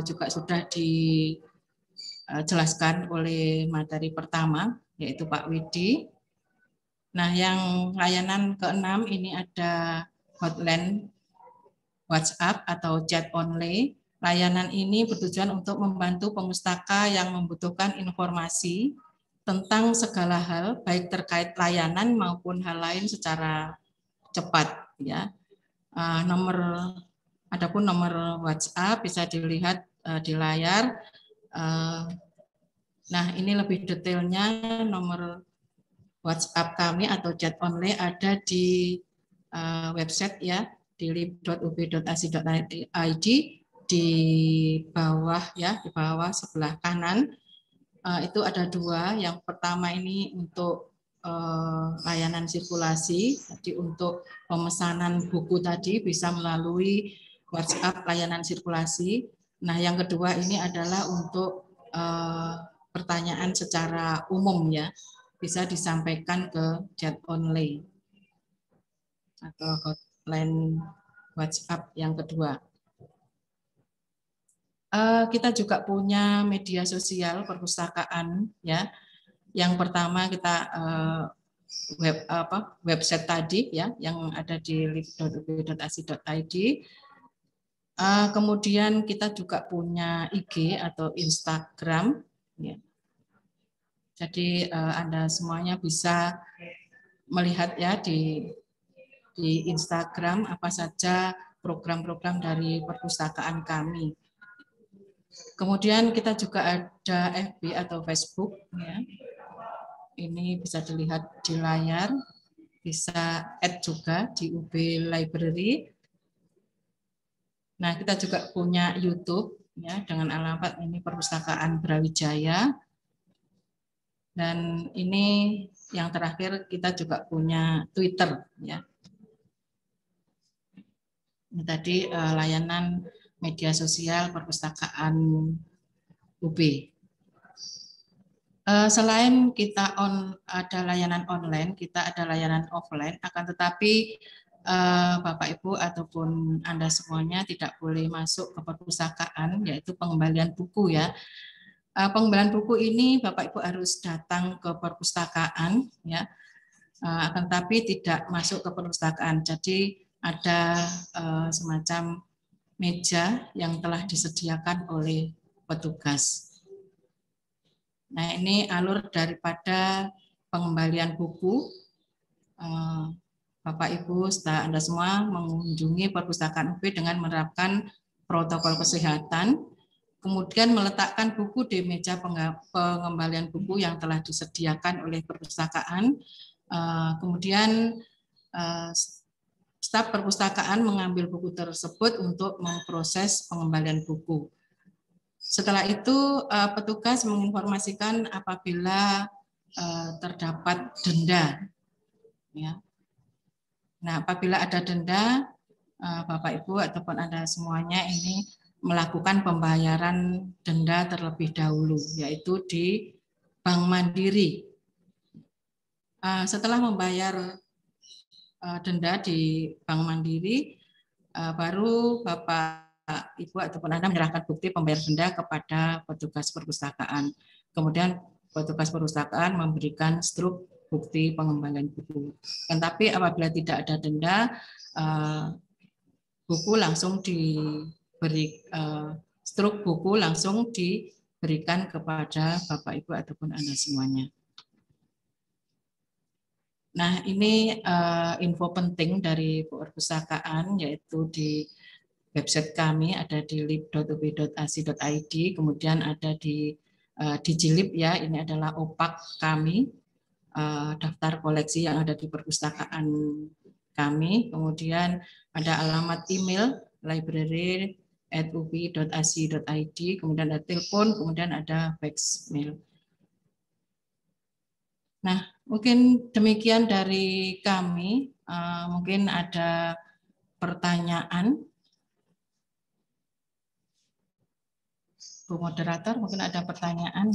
juga sudah dijelaskan oleh materi pertama, yaitu Pak Widi. Nah, yang layanan keenam ini ada hotline WhatsApp atau chat only. Layanan ini bertujuan untuk membantu pemustaka yang membutuhkan informasi tentang segala hal, baik terkait layanan maupun hal lain secara cepat. Ya, adapun nomor WhatsApp bisa dilihat di layar. Nah, ini lebih detailnya nomor WhatsApp kami atau chat only ada di website ya, di lib.ub.ac.id di bawah ya, di bawah sebelah kanan itu ada 2. Yang pertama ini untuk layanan sirkulasi, jadi untuk pemesanan buku tadi bisa melalui WhatsApp layanan sirkulasi. Nah, yang kedua ini adalah untuk pertanyaan secara umum ya, bisa disampaikan ke chat only atau hotline WhatsApp yang kedua. Kita juga punya media sosial perpustakaan ya. Yang pertama kita website tadi ya yang ada di lib.ub.ac.id. Kemudian kita juga punya IG atau Instagram ya. Jadi Anda semuanya bisa melihat ya di Instagram apa saja program-program dari perpustakaan kami. Kemudian kita juga ada FB atau Facebook ya. Ini bisa dilihat di layar, bisa add juga di UB Library. Nah, kita juga punya YouTube ya dengan alamat ini Perpustakaan Brawijaya. Dan ini yang terakhir kita juga punya Twitter ya. Ini tadi layanan media sosial perpustakaan UB. Selain kita ada layanan online, kita ada layanan offline. Akan tetapi Bapak Ibu ataupun Anda semuanya tidak boleh masuk ke perpustakaan, yaitu pengembalian buku ya. Pengembalian buku ini Bapak Ibu harus datang ke perpustakaan ya, akan tapi tidak masuk ke perpustakaan. Jadi ada semacam meja yang telah disediakan oleh petugas. Nah, ini alur daripada pengembalian buku. Bapak Ibu serta Anda semua mengunjungi perpustakaan UB dengan menerapkan protokol kesehatan. Kemudian meletakkan buku di meja pengembalian buku yang telah disediakan oleh perpustakaan. Kemudian staf perpustakaan mengambil buku tersebut untuk memproses pengembalian buku. Setelah itu petugas menginformasikan apabila terdapat denda. Ya. Nah, apabila ada denda, Bapak Ibu ataupun Anda semuanya ini melakukan pembayaran denda terlebih dahulu, yaitu di Bank Mandiri. Setelah membayar denda di Bank Mandiri, baru Bapak Ibu ataupun Anda menyerahkan bukti pembayar denda kepada petugas perpustakaan. Kemudian petugas perpustakaan memberikan struk bukti pengembalian buku. Tetapi apabila tidak ada denda, buku langsung diberi struk buku langsung diberikan kepada Bapak Ibu ataupun Anda semuanya. Nah, ini info penting dari perpustakaan, yaitu di website kami ada di lib.ub.ac.id, kemudian ada di Digilib ya, ini adalah opak kami, daftar koleksi yang ada di perpustakaan kami, kemudian ada alamat email library@ub.ac.id, kemudian ada telepon, kemudian ada fax mail. Nah, mungkin demikian dari kami, mungkin ada pertanyaan. Bu moderator, mungkin ada pertanyaan.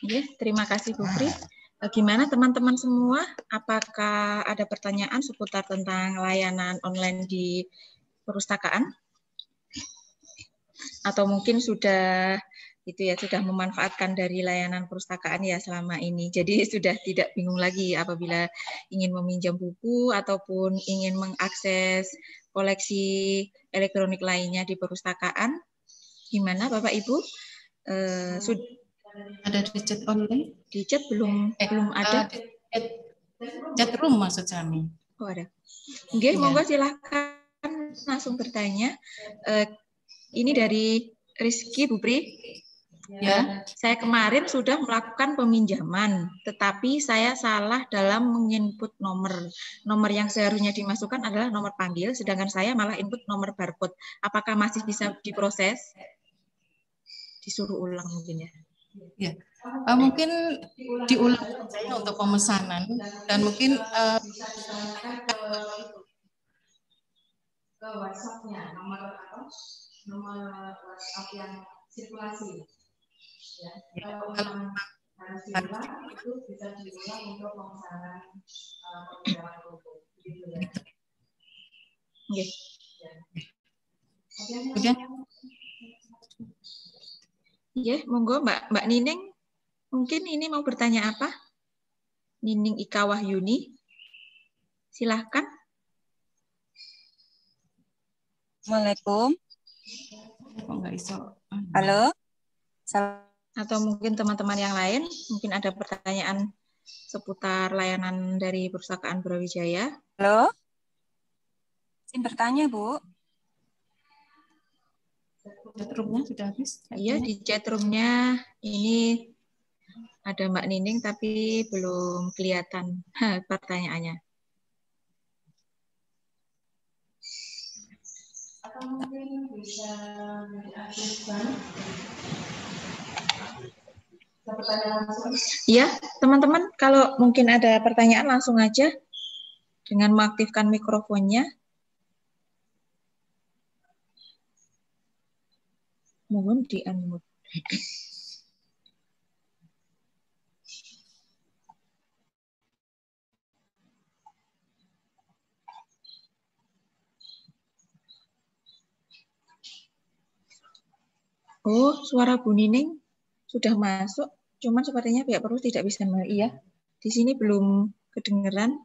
Ya, terima kasih Bu Pri. Bagaimana teman-teman semua? Apakah ada pertanyaan seputar tentang layanan online di perpustakaan? Atau mungkin sudah sudah memanfaatkan dari layanan perpustakaan ya selama ini. Jadi sudah tidak bingung lagi apabila ingin meminjam buku ataupun ingin mengakses koleksi elektronik lainnya di perpustakaan. Gimana Bapak Ibu? Ada di chat online? Di chat belum ada. Chat room maksud kami. Oh ada. Oke, monggo silahkan langsung bertanya. Ini dari Rizky Bu Pri. Ya, saya kemarin sudah melakukan peminjaman, tetapi saya salah dalam menginput nomor. Nomor yang seharusnya dimasukkan adalah nomor panggil, sedangkan saya malah input nomor barcode. Apakah masih bisa diproses? Disuruh ulang mungkin ya. Ya, mungkin diulang saja untuk pemesanan dan mungkin ke WhatsApp-nya nomor WhatsApp yang sirkulasi. Ya, kalau memang harus diulang itu bisa diulang untuk pemesanan peminjaman buku, gitu ya. Oke. Kemudian, ya, monggo Mbak Nining, mungkin ini mau bertanya apa? Nining Ika Wahyuni, silahkan. Assalamualaikum. Kok nggak iso? Halo. Atau mungkin teman-teman yang lain, mungkin ada pertanyaan seputar layanan dari Perpustakaan Brawijaya. Halo. Izin bertanya, Bu. Chatroomnya sudah habis? Iya, di chatroomnya ini ada Mbak Nining, tapi belum kelihatan pertanyaannya. Atau mungkin bisa diaktifkan. Ya, teman-teman, kalau mungkin ada pertanyaan langsung aja dengan mengaktifkan mikrofonnya. Mohon di-unmute. Oh, suara Bu Nining sudah masuk. Cuman sepertinya pihak perpus tidak bisa iya. Di sini belum kedengeran.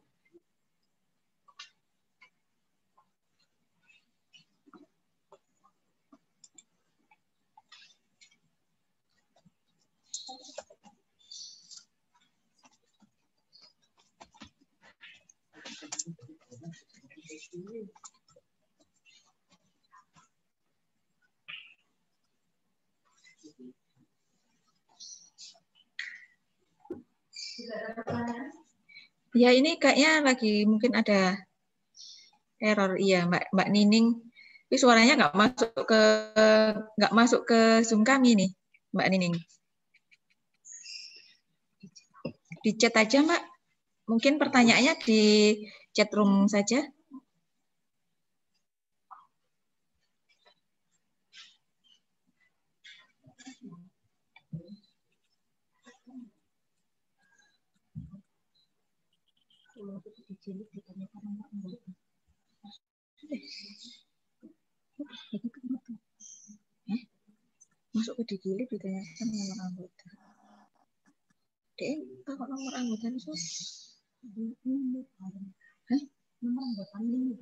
Ya ini kayaknya lagi mungkin ada error. Iya Mbak Nining Tapi suaranya nggak masuk ke Zoom kami nih, Mbak Nining. Di chat aja, Mbak. Mungkin pertanyaannya di chat room saja. Masuk ke digilip ditanyakan nomor anggota. Tahu nomor anggota itu? Nomor anggota ini.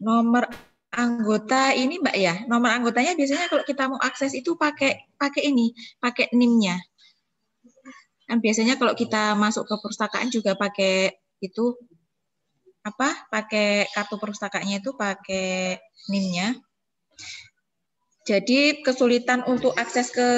Nomor anggota ini, Mbak ya. Nomor anggotanya biasanya kalau kita mau akses itu pakai NIM-nya. Kan biasanya kalau kita masuk ke perpustakaan juga pakai itu pakai kartu perpustakaannya itu pakai NIM-nya. Jadi kesulitan untuk akses ke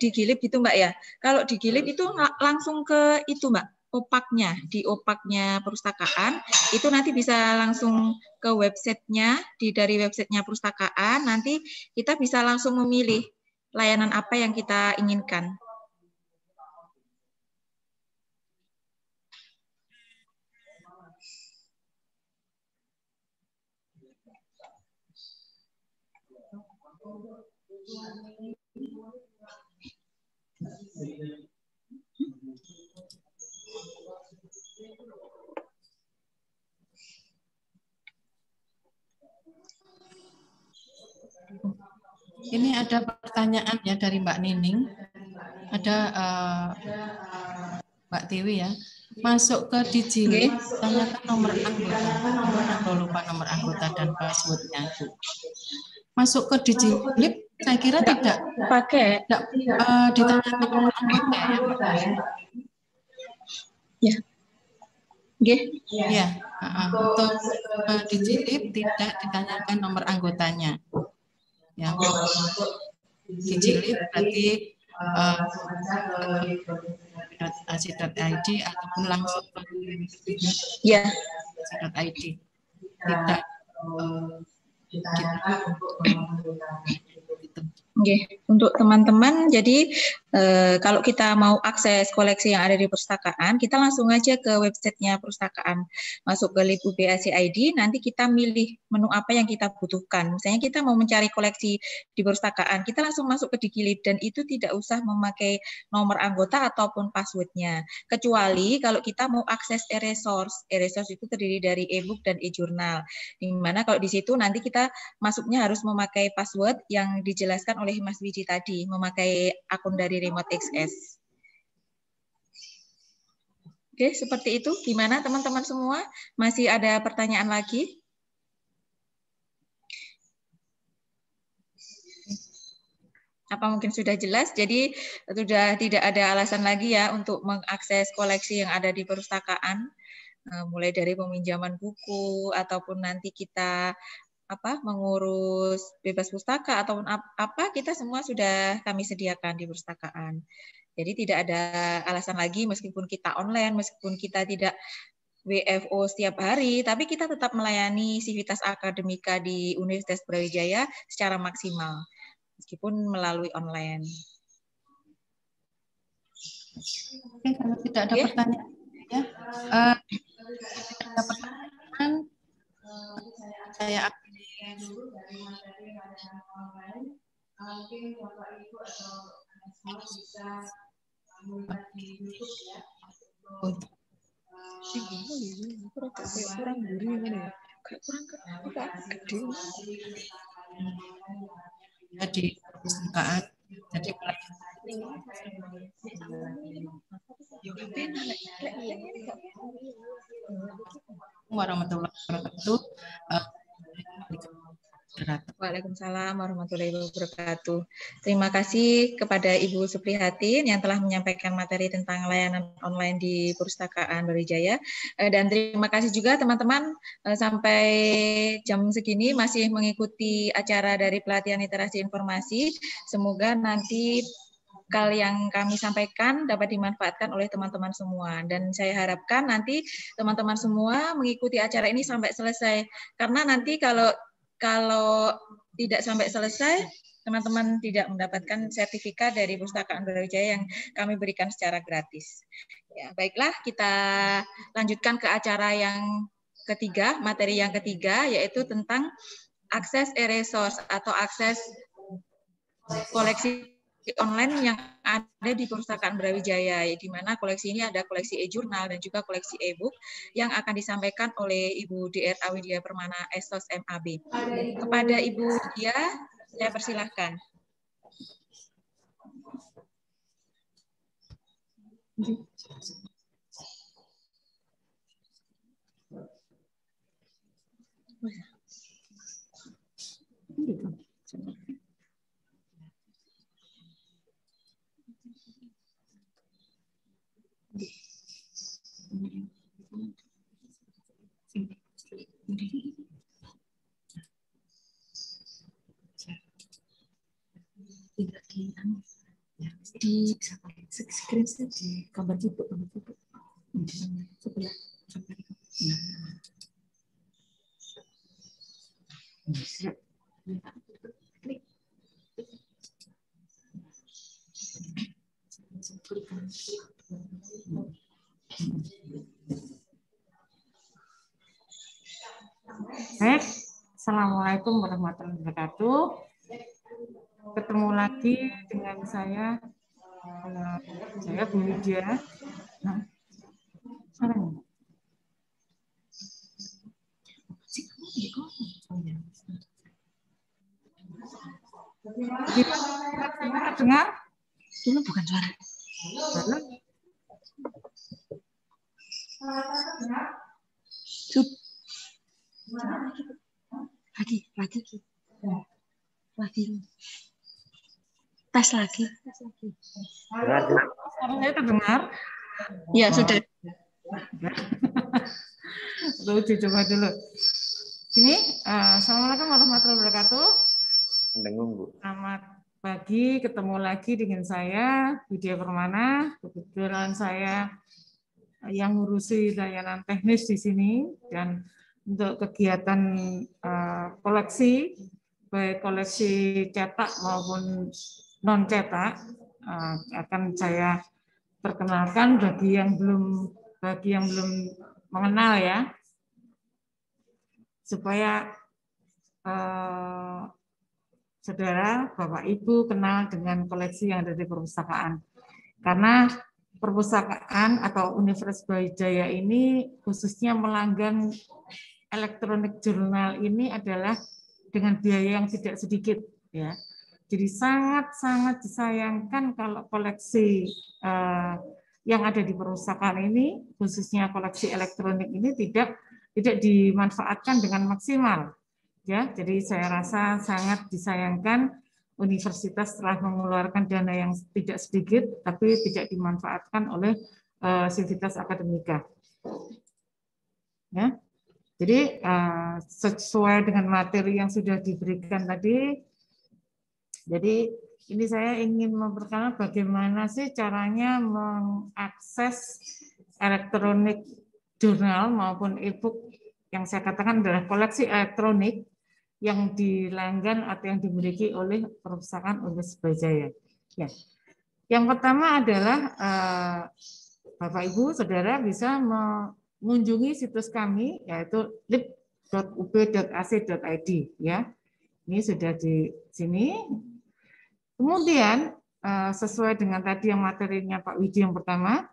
digilip gitu, Mbak ya. Kalau digilip itu langsung ke itu, Mbak, opaknya, di opaknya perpustakaan itu nanti bisa langsung ke websitenya, dari websitenya perpustakaan nanti kita bisa langsung memilih layanan apa yang kita inginkan. Ini ada pertanyaan ya dari Mbak Nining. Ada Mbak Tiwi ya. Masuk ke digilip, tanyakan nomor anggota. Kalau lupa nomor anggota dan passwordnya. Masuk ke digilip, saya kira tidak pakai, ditanyakan nomor anggota ya, Mbak. Ya. Ya, untuk digilip tidak ditanyakan nomor anggotanya. Ya, digilip berarti ac.id ataupun langsung ya ac.id. Tidak untuk teman-teman, jadi kalau kita mau akses koleksi yang ada di perpustakaan, kita langsung aja ke websitenya perpustakaan, masuk ke lib UB/AC/ID, nanti kita milih menu apa yang kita butuhkan. Misalnya kita mau mencari koleksi di perpustakaan, kita langsung masuk ke digilip dan itu tidak usah memakai nomor anggota ataupun passwordnya. Kecuali kalau kita mau akses e-resource, e-resource itu terdiri dari e-book dan e-jurnal. Di mana kalau di situ nanti kita masuknya harus memakai password yang dijelaskan oleh Mas Wiji tadi, memakai akun dari Remote Access. Oke, seperti itu. Gimana teman-teman semua? Masih ada pertanyaan lagi? Apa mungkin sudah jelas? Jadi sudah tidak ada alasan lagi ya untuk mengakses koleksi yang ada di perpustakaan, mulai dari peminjaman buku ataupun nanti kita mengurus bebas pustaka ataupun apa, kita semua sudah kami sediakan di perpustakaan. Jadi tidak ada alasan lagi meskipun kita online, meskipun kita tidak WFO setiap hari, tapi kita tetap melayani Civitas Akademika di Universitas Brawijaya secara maksimal, meskipun melalui online. Oke, kalau tidak ada pertanyaan, ya, ada pertanyaan, saya dulu dari materi layanan online, mungkin Bapak Ibu atau anak bisa melihat di YouTube ya. Di perpustakaan, jadi warahmatullahi wabarakatuh. Waalaikumsalam warahmatullahi wabarakatuh. Terima kasih kepada Ibu Suprihatin yang telah menyampaikan materi tentang layanan online di Perpustakaan Brawijaya. Dan terima kasih juga teman-teman sampai jam segini masih mengikuti acara dari pelatihan literasi informasi. Semoga nanti bekal yang kami sampaikan dapat dimanfaatkan oleh teman-teman semua. Dan saya harapkan nanti teman-teman semua mengikuti acara ini sampai selesai. Karena nanti kalau tidak sampai selesai, teman-teman tidak mendapatkan sertifikat dari Perpustakaan Brawijaya yang kami berikan secara gratis. Ya, baiklah, kita lanjutkan ke acara yang ketiga, materi yang ketiga, yaitu tentang akses e-resource atau akses koleksi online yang ada di Perpustakaan Brawijaya, di mana koleksi ini ada koleksi e-jurnal dan juga koleksi e-book yang akan disampaikan oleh Ibu DR Widya Permana, Esos MAB. Kepada Ibu Widya, saya persilahkan. Di screenshot di gambar cipu sebelah Baik, Assalamualaikum warahmatullahi wabarakatuh. Ketemu lagi dengan saya Bu Widya. Nah, dengar? Ini bukan suara. Lagi. Tes lagi. Suaranya terdengar? Ya, sudah. Uji coba dulu. Ini, Assalamualaikum warahmatullahi wabarakatuh. Selamat pagi, ketemu lagi dengan saya, Widya Permana. Kebetulan saya yang ngurusi layanan teknis di sini, dan untuk kegiatan koleksi, baik koleksi cetak maupun non cetak, akan saya perkenalkan bagi yang belum mengenal ya, supaya saudara, Bapak, Ibu kenal dengan koleksi yang ada di perpustakaan. Karena perpustakaan atau Universitas Brawijaya ini khususnya melanggan elektronik jurnal ini adalah dengan biaya yang tidak sedikit ya. Jadi sangat disayangkan kalau koleksi yang ada di perpustakaan ini, khususnya koleksi elektronik ini tidak dimanfaatkan dengan maksimal. Ya, jadi saya rasa sangat disayangkan universitas telah mengeluarkan dana yang tidak sedikit, tapi tidak dimanfaatkan oleh sivitas akademika. Ya, jadi sesuai dengan materi yang sudah diberikan tadi, jadi ini saya ingin memperkenalkan bagaimana sih caranya mengakses elektronik jurnal maupun e-book yang saya katakan adalah koleksi elektronik yang dilanggan atau yang dimiliki oleh Perpustakaan Universitas Brawijaya. Ya. Yang pertama adalah Bapak Ibu Saudara bisa mengunjungi situs kami yaitu lib.ub.ac.id ya. Ini sudah di sini. Kemudian sesuai dengan tadi yang materinya Pak Widi yang pertama,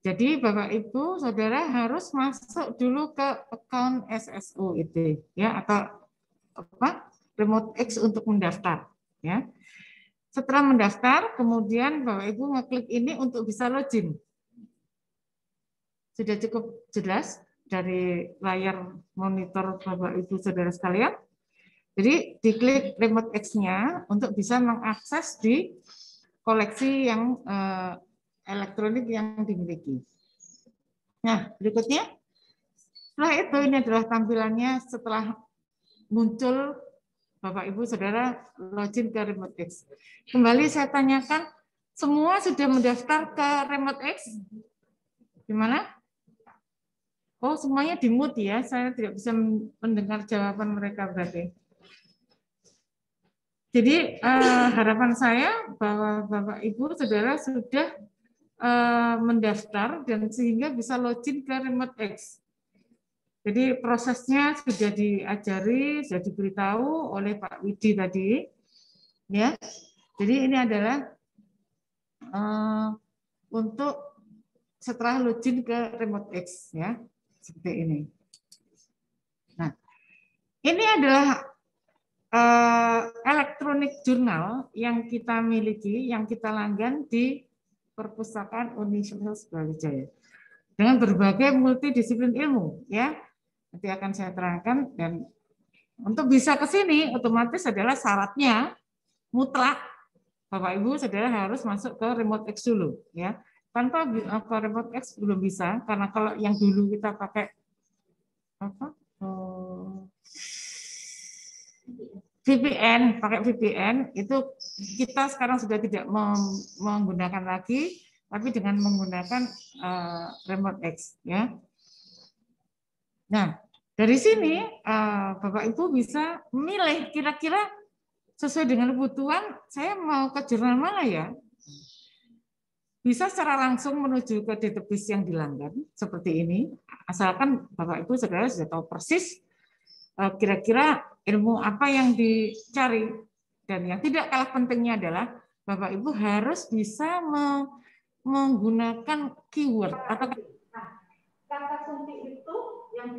jadi Bapak Ibu Saudara harus masuk dulu ke account SSO itu ya, atau Remote X untuk mendaftar ya. Setelah mendaftar, kemudian Bapak Ibu ngeklik ini untuk bisa login. Sudah cukup jelas dari layar monitor Bapak Ibu Saudara sekalian. Jadi diklik Remote X-nya untuk bisa mengakses di koleksi yang elektronik yang dimiliki. Nah, berikutnya, setelah itu ini adalah tampilannya setelah muncul Bapak Ibu Saudara login ke Remote X. Kembali saya tanyakan, Semua sudah mendaftar ke RemoteX? Gimana? Oh, semuanya di-mute ya. Saya tidak bisa mendengar jawaban mereka berarti. Jadi harapan saya bahwa Bapak Ibu Saudara sudah mendaftar dan sehingga bisa login ke RemoteX. Jadi prosesnya sudah diajari, sudah diberitahu oleh Pak Widi tadi, ya. Jadi ini adalah untuk setelah login ke RemoteX, ya, seperti ini. Nah, ini adalah elektronik jurnal yang kita miliki, yang kita langgan di Perpustakaan Universitas Brawijaya dengan berbagai multidisiplin ilmu, ya. Nanti akan saya terangkan, dan untuk bisa ke sini otomatis adalah syaratnya mutlak Bapak Ibu Saudara harus masuk ke RemoteX dulu, ya. Tanpa ke RemoteX belum bisa, karena kalau yang dulu kita pakai apa? VPN, pakai VPN itu kita sekarang sudah tidak menggunakan lagi, tapi dengan menggunakan RemoteX, ya. Nah, dari sini Bapak Ibu bisa memilih kira-kira sesuai dengan kebutuhan, saya mau ke jurnal mana ya? Bisa secara langsung menuju ke database yang dilanggan seperti ini, asalkan Bapak Ibu Saudara sudah tahu persis kira-kira ilmu apa yang dicari. Dan yang tidak kalah pentingnya adalah Bapak Ibu harus bisa menggunakan keyword atau kata kunci itu yang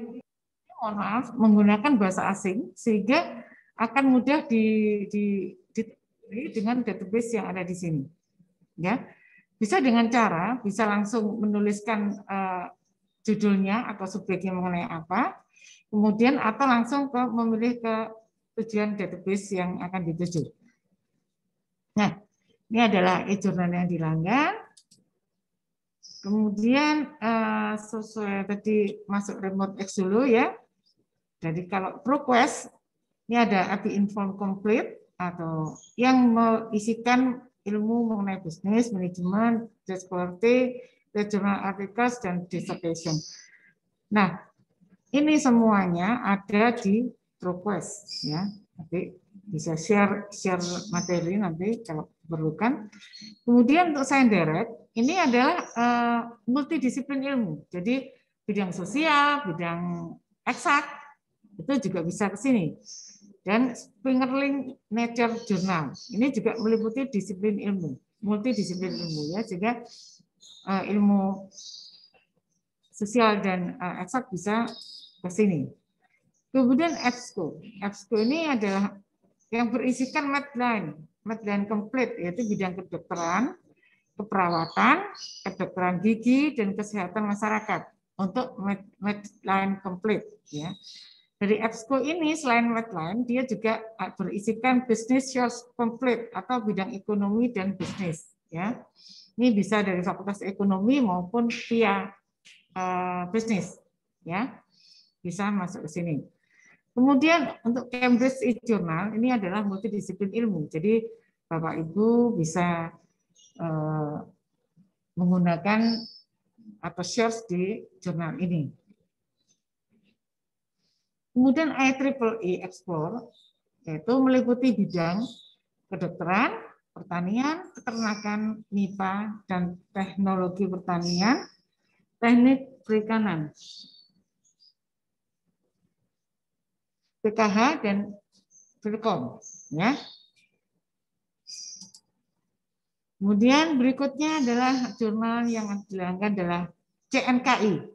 mohon maaf menggunakan bahasa asing sehingga akan mudah dengan database yang ada di sini, ya. Bisa dengan cara bisa langsung menuliskan judulnya atau subjeknya mengenai apa, kemudian atau langsung memilih ke tujuan database yang akan dituju. Nah, ini adalah e-jurnal yang dilanggan. Kemudian sesuai tadi masuk RemoteX dulu, ya. Jadi kalau ProQuest ini ada API Inform Complete atau yang mengisikan ilmu mengenai bisnis, manajemen, business quality, journal articles, dan dissertation. Nah, ini semuanya ada di ProQuest, ya. Nanti bisa share materi nanti kalau diperlukan. Kemudian untuk Science Direct ini adalah multidisiplin ilmu. Jadi bidang sosial, bidang eksak itu juga bisa ke sini. Dan Fingerling Nature Journal ini juga meliputi disiplin ilmu, multidisiplin ilmu, ya, sehingga ilmu sosial dan eksak bisa ke sini. Kemudian EBSCO. EBSCO ini adalah yang berisikan Medline komplit, yaitu bidang kedokteran, keperawatan, kedokteran gigi, dan kesehatan masyarakat untuk Medline komplit, ya. Dari EBSCO ini selain Medline, dia juga berisikan Business Source Complete atau bidang ekonomi dan bisnis, ya. Ini bisa dari Fakultas Ekonomi maupun via bisnis, ya. Bisa masuk ke sini. Kemudian untuk Cambridge e-Journal ini adalah multidisiplin ilmu. Jadi Bapak Ibu bisa menggunakan atau search di jurnal ini. Kemudian IEEE Explore yaitu meliputi bidang kedokteran, pertanian, peternakan, MIPA, dan teknologi pertanian, teknik perikanan, PKH, dan Telkom, ya. Kemudian berikutnya adalah jurnal yang dilanggan adalah CNKI,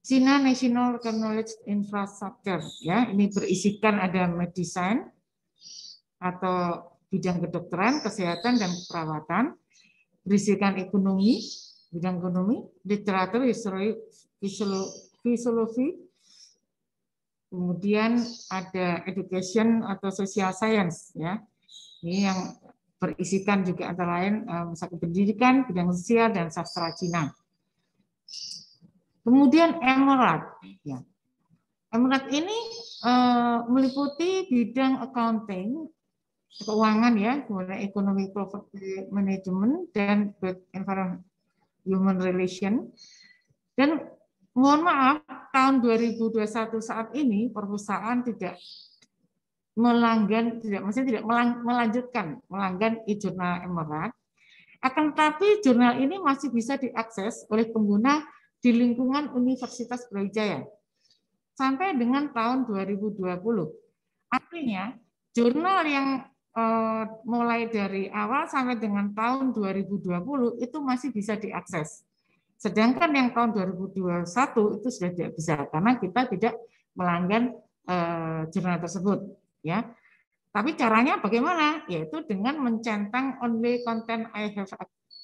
China National Knowledge Infrastructure, ya. Ini berisikan ada medicine atau bidang kedokteran, kesehatan, dan perawatan, berisikan ekonomi, bidang ekonomi, literatur, fisiologi, kemudian ada education atau social science, ya. Ini yang berisikan juga antara lain misalnya pendidikan, bidang sosial, dan sastra Cina. Kemudian Emerald, ya. Emerald ini meliputi bidang accounting, keuangan ya, kemudian ekonomi property management dan environment human relation. Dan mohon maaf, tahun 2021 saat ini perusahaan tidak melanjutkan melanggan e-jurnal Emerald. Akan tetapi jurnal ini masih bisa diakses oleh pengguna di lingkungan Universitas Brawijaya sampai dengan tahun 2020. Artinya jurnal yang mulai dari awal sampai dengan tahun 2020 itu masih bisa diakses. Sedangkan yang tahun 2021 itu sudah tidak bisa karena kita tidak melanggan jurnal tersebut, ya. Tapi caranya bagaimana? Yaitu dengan mencentang only content I have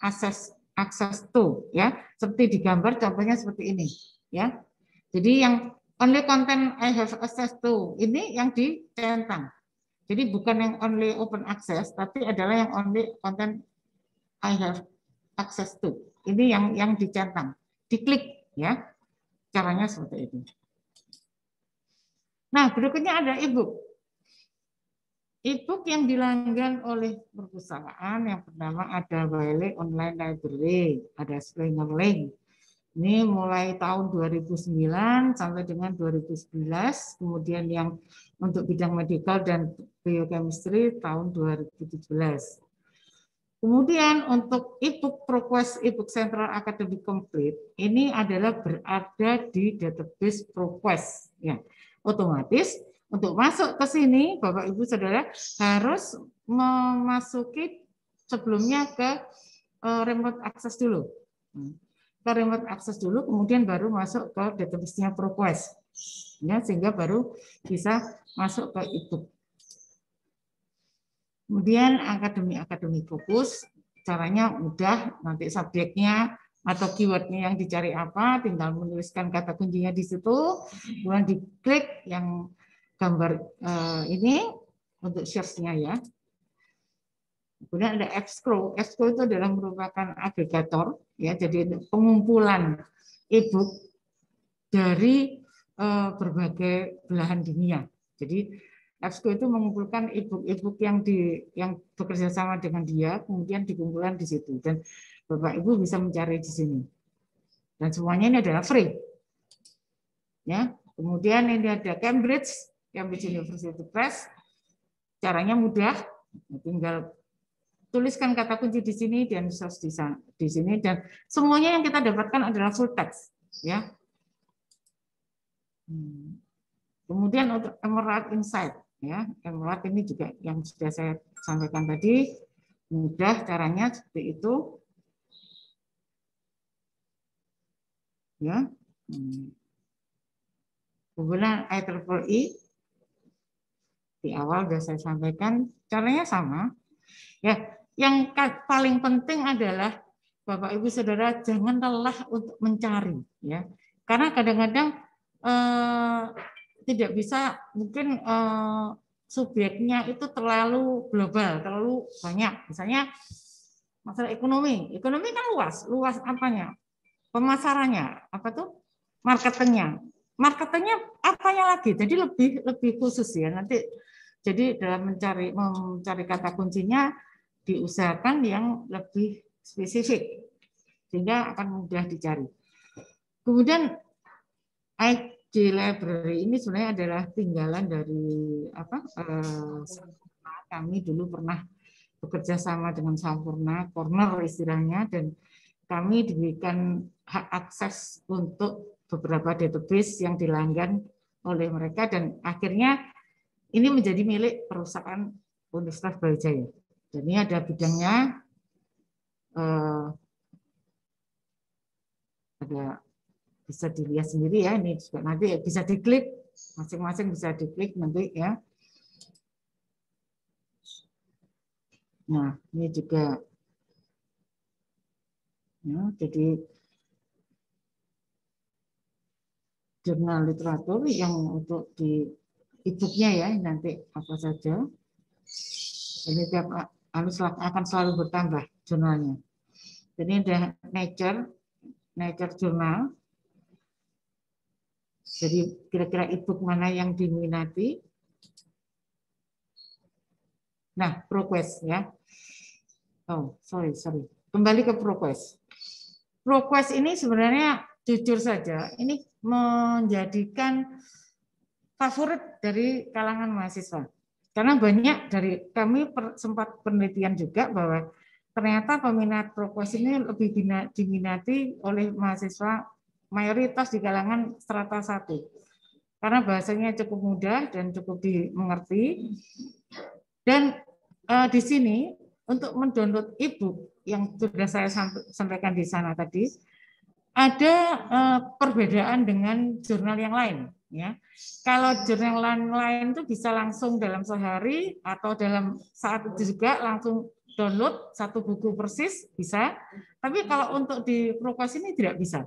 access to, ya. Seperti digambar contohnya seperti ini, ya. Jadi yang only content I have access to ini yang dicentang. Jadi bukan yang only open access, tapi adalah yang only content I have access to. Ini yang dicentang, diklik, ya. Caranya seperti itu. Nah, berikutnya ada e-book. E-book yang dilanggan oleh perpustakaan yang pertama ada Wiley Online Library, ada Springer Link. Ini mulai tahun 2009 sampai dengan 2011, kemudian yang untuk bidang medical dan biochemistry tahun 2017. Kemudian untuk e-book ProQuest e-book Central Academic Complete ini adalah berada di database ProQuest, ya. Otomatis untuk masuk ke sini Bapak Ibu Saudara harus memasuki sebelumnya ke remote access dulu. Ke remote access dulu, kemudian baru masuk ke database-nya ProQuest, ya, sehingga baru bisa masuk ke e-book. Kemudian akademi fokus, caranya mudah, nanti subjeknya atau keywordnya yang dicari apa, tinggal menuliskan kata kuncinya di situ, kemudian diklik yang gambar ini untuk search-nya, ya. Kemudian ada Ebsco. Ebsco itu adalah merupakan agregator, ya, jadi pengumpulan e-book dari berbagai belahan dunia. Jadi Ebsco itu mengumpulkan e-book yang bekerja sama dengan dia, kemudian dikumpulkan di situ. Dan Bapak Ibu bisa mencari di sini. Dan semuanya ini adalah free. Ya. Kemudian ini ada Cambridge University Press. Caranya mudah, tinggal tuliskan kata kunci di sini dan search di sini, dan semuanya yang kita dapatkan adalah full text, ya. Kemudian untuk Emerald Insight, ya, Emerald ini juga yang sudah saya sampaikan tadi, mudah caranya seperti itu, ya. Kemudian IEEE di awal sudah saya sampaikan, caranya sama, ya. Yang paling penting adalah Bapak Ibu Saudara jangan lelah untuk mencari, ya, karena kadang-kadang tidak bisa, mungkin subjeknya itu terlalu global, terlalu banyak. Misalnya masalah ekonomi kan luas apanya, pemasarannya, apa tuh, marketingnya apanya lagi, jadi lebih khusus, ya. Nanti jadi dalam mencari kata kuncinya diusahakan yang lebih spesifik sehingga akan mudah dicari. Kemudian IG Library ini sebenarnya adalah tinggalan dari kami dulu pernah bekerja sama dengan Sampurna Corner istilahnya, dan kami diberikan hak akses untuk beberapa database yang dilanggan oleh mereka, dan akhirnya ini menjadi milik perusahaan Universitas Brawijaya. Dan ini ada bidangnya, ada, bisa dilihat sendiri, ya. Ini juga nanti bisa diklik, masing-masing bisa diklik nanti, ya. Nah, ini juga, ya, jadi jurnal literatur yang untuk di e-booknya, ya, nanti apa saja. Ini akan selalu bertambah jurnalnya. Jadi ada Nature Journal. Jadi kira-kira e-book mana yang diminati. Nah, ProQuest ya. Oh, sorry. Kembali ke ProQuest. ProQuest ini sebenarnya jujur saja, ini menjadikan favorit dari kalangan mahasiswa. Karena banyak dari kami sempat penelitian juga bahwa ternyata peminat ProQuest ini lebih diminati oleh mahasiswa mayoritas di kalangan strata 1. Karena bahasanya cukup mudah dan cukup dimengerti. Dan di sini untuk mendownload e-book yang sudah saya sampaikan di sana tadi, ada perbedaan dengan jurnal yang lain. Ya, kalau jurnal lain itu bisa langsung dalam sehari atau dalam saat itu juga langsung download satu buku persis bisa. Tapi kalau untuk di ProQuest ini tidak bisa.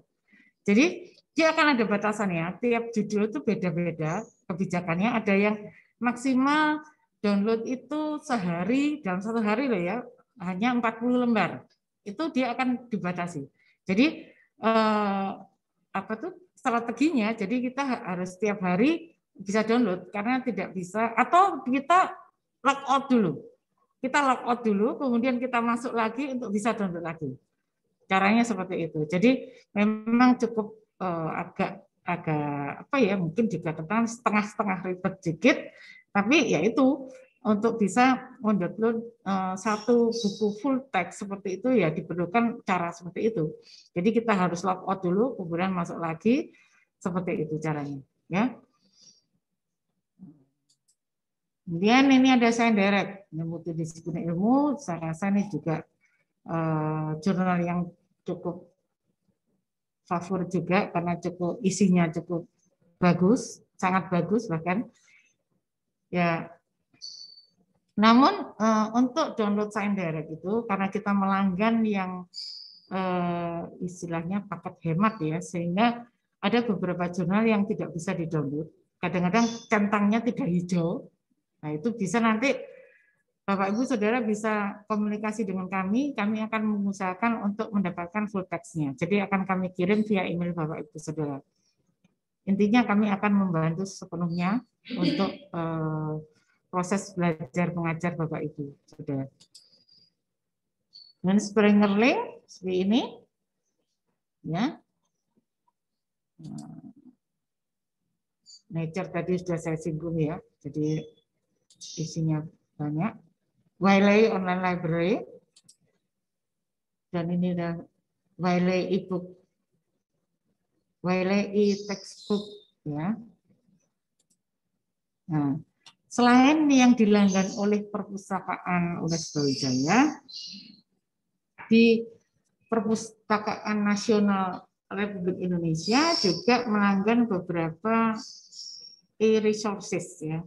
Jadi dia akan ada batasannya. Tiap judul itu beda-beda kebijakannya. Ada yang maksimal download itu sehari, dalam satu hari loh ya, hanya 40 lembar. Itu dia akan dibatasi. Jadi apa tuh strateginya? Jadi kita harus setiap hari bisa download karena tidak bisa, atau kita log out dulu. Kita log out dulu, kemudian kita masuk lagi untuk bisa download lagi. Caranya seperti itu. Jadi memang cukup agak apa ya, mungkin juga tentang setengah-setengah ribet sedikit, tapi ya itu untuk bisa mendownload satu buku full text seperti itu ya diperlukan cara seperti itu. Jadi kita harus log out dulu, kemudian masuk lagi, seperti itu caranya. Ya. Kemudian ini ada Science Direct, multidisipliner ilmu. Saya rasa ini juga jurnal yang cukup favorit juga karena cukup isinya cukup bagus, sangat bagus bahkan. Ya. Namun untuk download Science Direct itu karena kita melanggan yang istilahnya paket hemat ya, sehingga ada beberapa jurnal yang tidak bisa di-download. Kadang-kadang centangnya tidak hijau. Nah, itu bisa nanti Bapak Ibu Saudara bisa komunikasi dengan kami akan mengusahakan untuk mendapatkan full text-nya. Jadi akan kami kirim via email Bapak Ibu Saudara. Intinya kami akan membantu sepenuhnya untuk proses belajar mengajar Bapak Ibu Saudara. Dan Springer Link seperti ini, ya. Nature tadi sudah saya singgung ya, jadi isinya banyak. Wiley Online Library, dan ini ada Wiley e-book, Wiley e-textbook, ya. Nah, selain yang dilanggan oleh Perpustakaan Universitas Brawijaya, di Perpustakaan Nasional Republik Indonesia juga melanggan beberapa e-resources ya.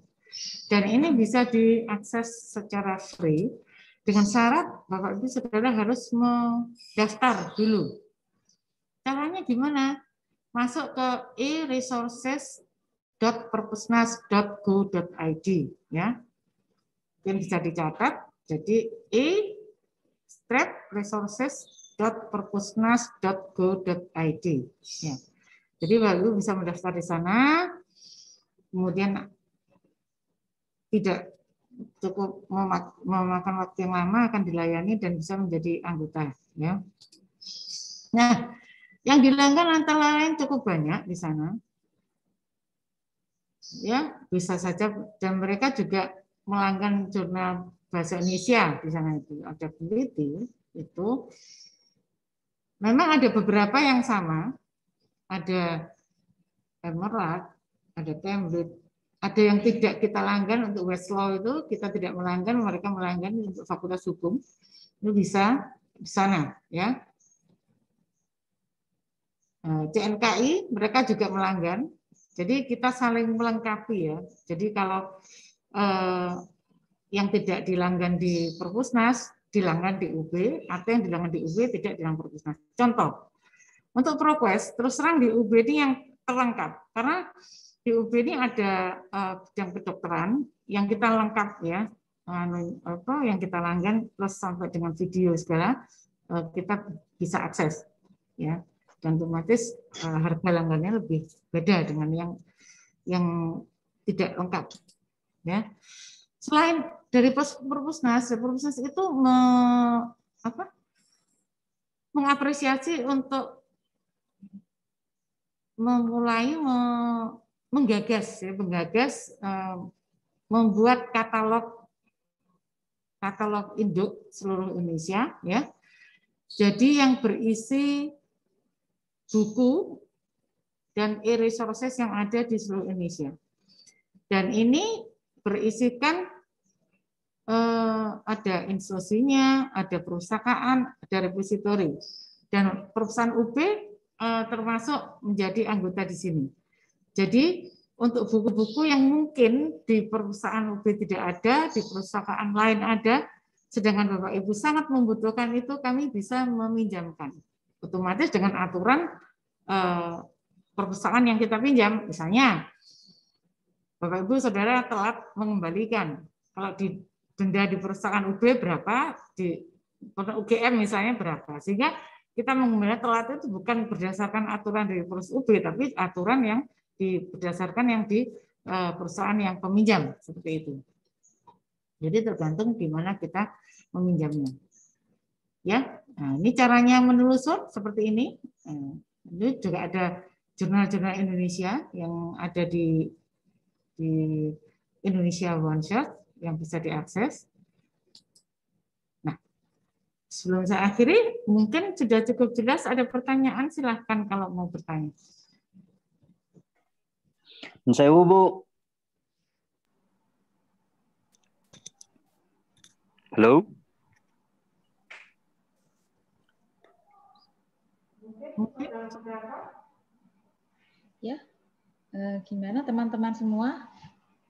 Dan ini bisa diakses secara free dengan syarat Bapak Ibu Saudara harus mendaftar dulu. Caranya gimana? Masuk ke e-resources.perpusnas.go.id ya. Yang bisa dicatat. Jadi resources.perpusnas.go.id ya. Jadi Bapak Ibu bisa mendaftar di sana. Kemudian tidak cukup memakan waktu yang lama, akan dilayani dan bisa menjadi anggota ya. Nah, yang dilanggan antara lain cukup banyak di sana. Ya, bisa saja, dan mereka juga melanggan jurnal bahasa Indonesia di sana itu. Ada peneliti itu. Memang ada beberapa yang sama. Ada Emerald, ada Cambridge, ada yang tidak kita langgan. Untuk Westlaw itu kita tidak melanggan, mereka melanggan untuk Fakultas Hukum. Itu bisa di sana ya. CNKI mereka juga melanggan. Jadi kita saling melengkapi ya. Jadi kalau yang tidak dilanggan di Perpusnas dilanggan di UB, atau yang dilanggan di UB tidak dilanggan Perpusnas. Contoh, untuk ProQuest terus terang di UB ini yang terlengkap karena di UB ini ada bidang kedokteran yang kita lengkap ya, yang kita langgan plus sampai dengan video segala kita bisa akses ya, dan otomatis harga langgannya lebih beda dengan yang tidak lengkap ya. Selain dari Perpusnas itu mengapresiasi untuk memulai menggagas membuat katalog induk seluruh Indonesia, ya. Jadi yang berisi buku dan e-resources yang ada di seluruh Indonesia. Dan ini berisikan ada instansinya, ada perpustakaan, ada repositori. Dan perusahaan UB termasuk menjadi anggota di sini. Jadi untuk buku-buku yang mungkin di perusahaan UB tidak ada, di perpustakaan lain ada, sedangkan Bapak Ibu sangat membutuhkan itu, kami bisa meminjamkan. Otomatis dengan aturan perpustakaan yang kita pinjam, misalnya Bapak Ibu Saudara telat mengembalikan. Kalau di denda di perpustakaan UB berapa, di UGM misalnya berapa. Sehingga kita mengembalikan telat itu bukan berdasarkan aturan dari perusahaan UB, tapi aturan yang berdasarkan yang di perusahaan yang peminjam, seperti itu. Jadi tergantung di mana kita meminjamnya. Ya, nah, ini caranya menelusur seperti ini. Ini juga ada jurnal-jurnal Indonesia yang ada di Indonesia One Shot yang bisa diakses. Nah, sebelum saya akhiri, mungkin sudah cukup jelas. Ada pertanyaan, silahkan kalau mau bertanya. Saya Bu. Halo. Ya, gimana teman-teman semua?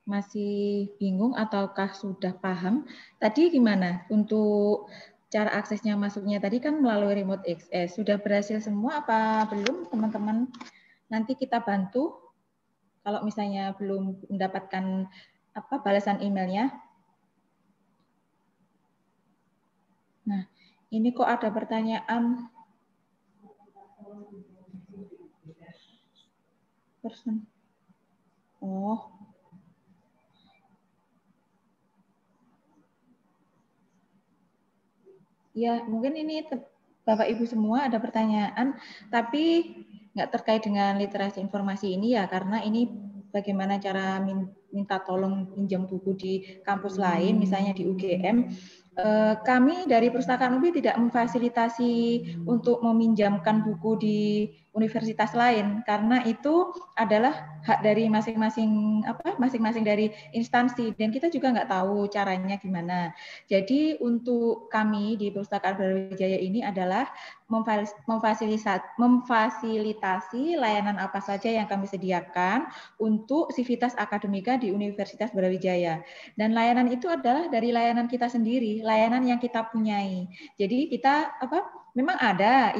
Masih bingung ataukah sudah paham? Tadi gimana untuk cara aksesnya masuknya? Tadi kan melalui remote access. Sudah berhasil semua apa belum teman-teman? Nanti kita bantu kalau misalnya belum mendapatkan balasan emailnya. Nah, ini kok ada pertanyaan. Oh. Ya, mungkin ini Bapak Ibu semua ada pertanyaan, tapi nggak terkait dengan literasi informasi ini ya, karena ini bagaimana cara minta tolong pinjam buku di kampus lain, misalnya di UGM. Kami dari Perpustakaan UB tidak memfasilitasi untuk meminjamkan buku di universitas lain, karena itu adalah hak dari masing-masing dari instansi, dan kita juga nggak tahu caranya gimana. Jadi untuk kami di Perpustakaan Brawijaya ini adalah memfasilitasi layanan apa saja yang kami sediakan untuk Civitas Akademika di Universitas Brawijaya. Dan layanan itu adalah dari layanan kita sendiri, layanan yang kita punyai. Jadi kita memang ada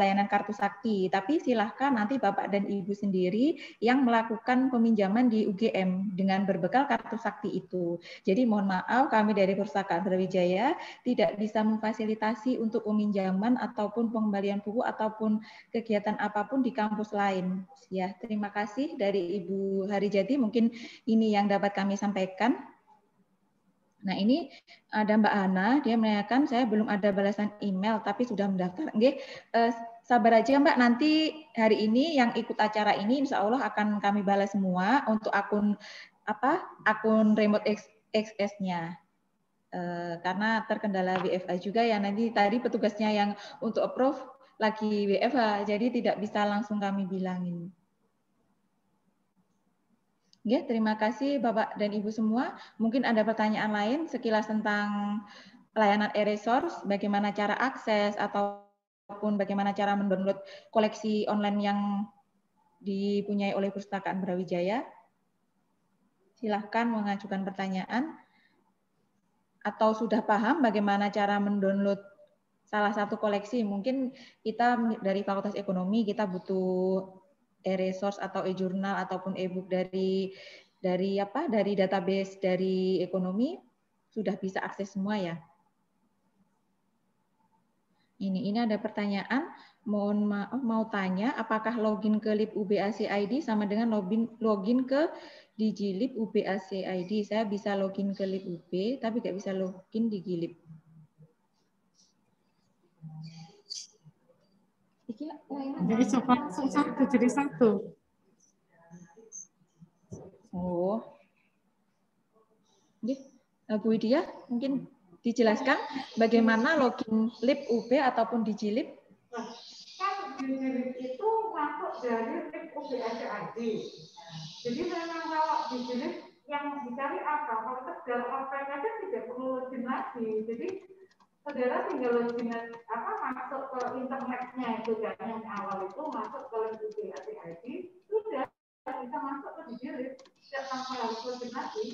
layanan kartu sakti, tapi silahkan nanti Bapak dan Ibu sendiri yang melakukan peminjaman di UGM dengan berbekal kartu sakti itu. Jadi mohon maaf, kami dari Perpustakaan Brawijaya tidak bisa memfasilitasi untuk peminjaman ataupun pengembalian buku ataupun kegiatan apapun di kampus lain. Ya, terima kasih dari Ibu Harijati, mungkin ini yang dapat kami sampaikan. Nah, ini ada Mbak Ana, dia menanyakan saya belum ada balasan email tapi sudah mendaftar. Oke, sabar aja Mbak, nanti hari ini yang ikut acara ini insya Allah akan kami balas semua untuk akun remote access-nya. Karena terkendala WFH juga ya, nanti tadi petugasnya yang untuk approve lagi WFH, jadi tidak bisa langsung kami bilangin. Ya, terima kasih Bapak dan Ibu semua. Mungkin ada pertanyaan lain sekilas tentang layanan e-resource, bagaimana cara akses ataupun bagaimana cara mendownload koleksi online yang dipunyai oleh Perpustakaan Brawijaya. Silahkan mengajukan pertanyaan. Atau sudah paham bagaimana cara mendownload salah satu koleksi. Mungkin kita dari Fakultas Ekonomi kita butuh e-resource atau e-jurnal ataupun e-book dari database dari ekonomi, sudah bisa akses semua ya. Ini ada pertanyaan, mohon maaf mau tanya, apakah login ke Lib UBAC ID sama dengan login ke Digilib UBAC ID? Saya bisa login ke Lib UB, tapi nggak bisa login di Digilib. Jadi coba langsung satu, jadi satu. Oh, Bu Widya, mungkin dijelaskan bagaimana login Lib UB ataupun Digilib? Kan Digilib itu masuk dari Lib UBAC ID. Jadi memang kalau Digilib yang dicari apa? Kalau Tegal offline aja tidak perlu login lagi. Jadi saudara tinggal login masuk ke internetnya itu kan yang awal itu masuk ke Lib UBAC ID sudah bisa masuk ke Digilib. Tidak sampai harus login lagi.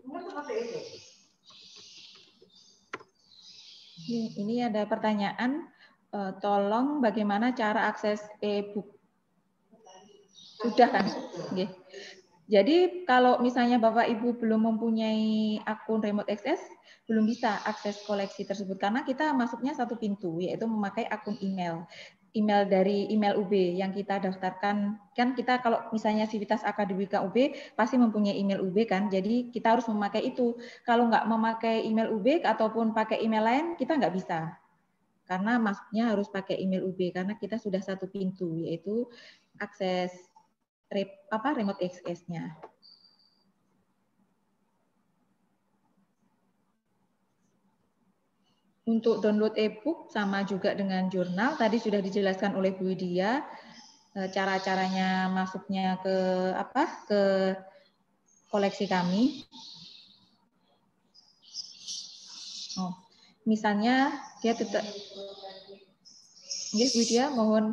Mungkin seperti itu. Ini ada pertanyaan, tolong bagaimana cara akses e-book? Sudah kan? Okay. Jadi kalau misalnya Bapak Ibu belum mempunyai akun Remote Access, belum bisa akses koleksi tersebut karena kita masuknya satu pintu, yaitu memakai akun email dari email UB yang kita daftarkan. Kan kita kalau misalnya Sivitas Akademika UB pasti mempunyai email UB kan, jadi kita harus memakai itu. Kalau nggak memakai email UB ataupun pakai email lain, kita nggak bisa. Karena masuknya harus pakai email UB karena kita sudah satu pintu, yaitu akses Remote Access-nya. Untuk download e-book sama juga dengan jurnal, tadi sudah dijelaskan oleh Bu Widya cara-caranya masuknya ke koleksi kami. Oh, misalnya dia tetap Bu Widya mohon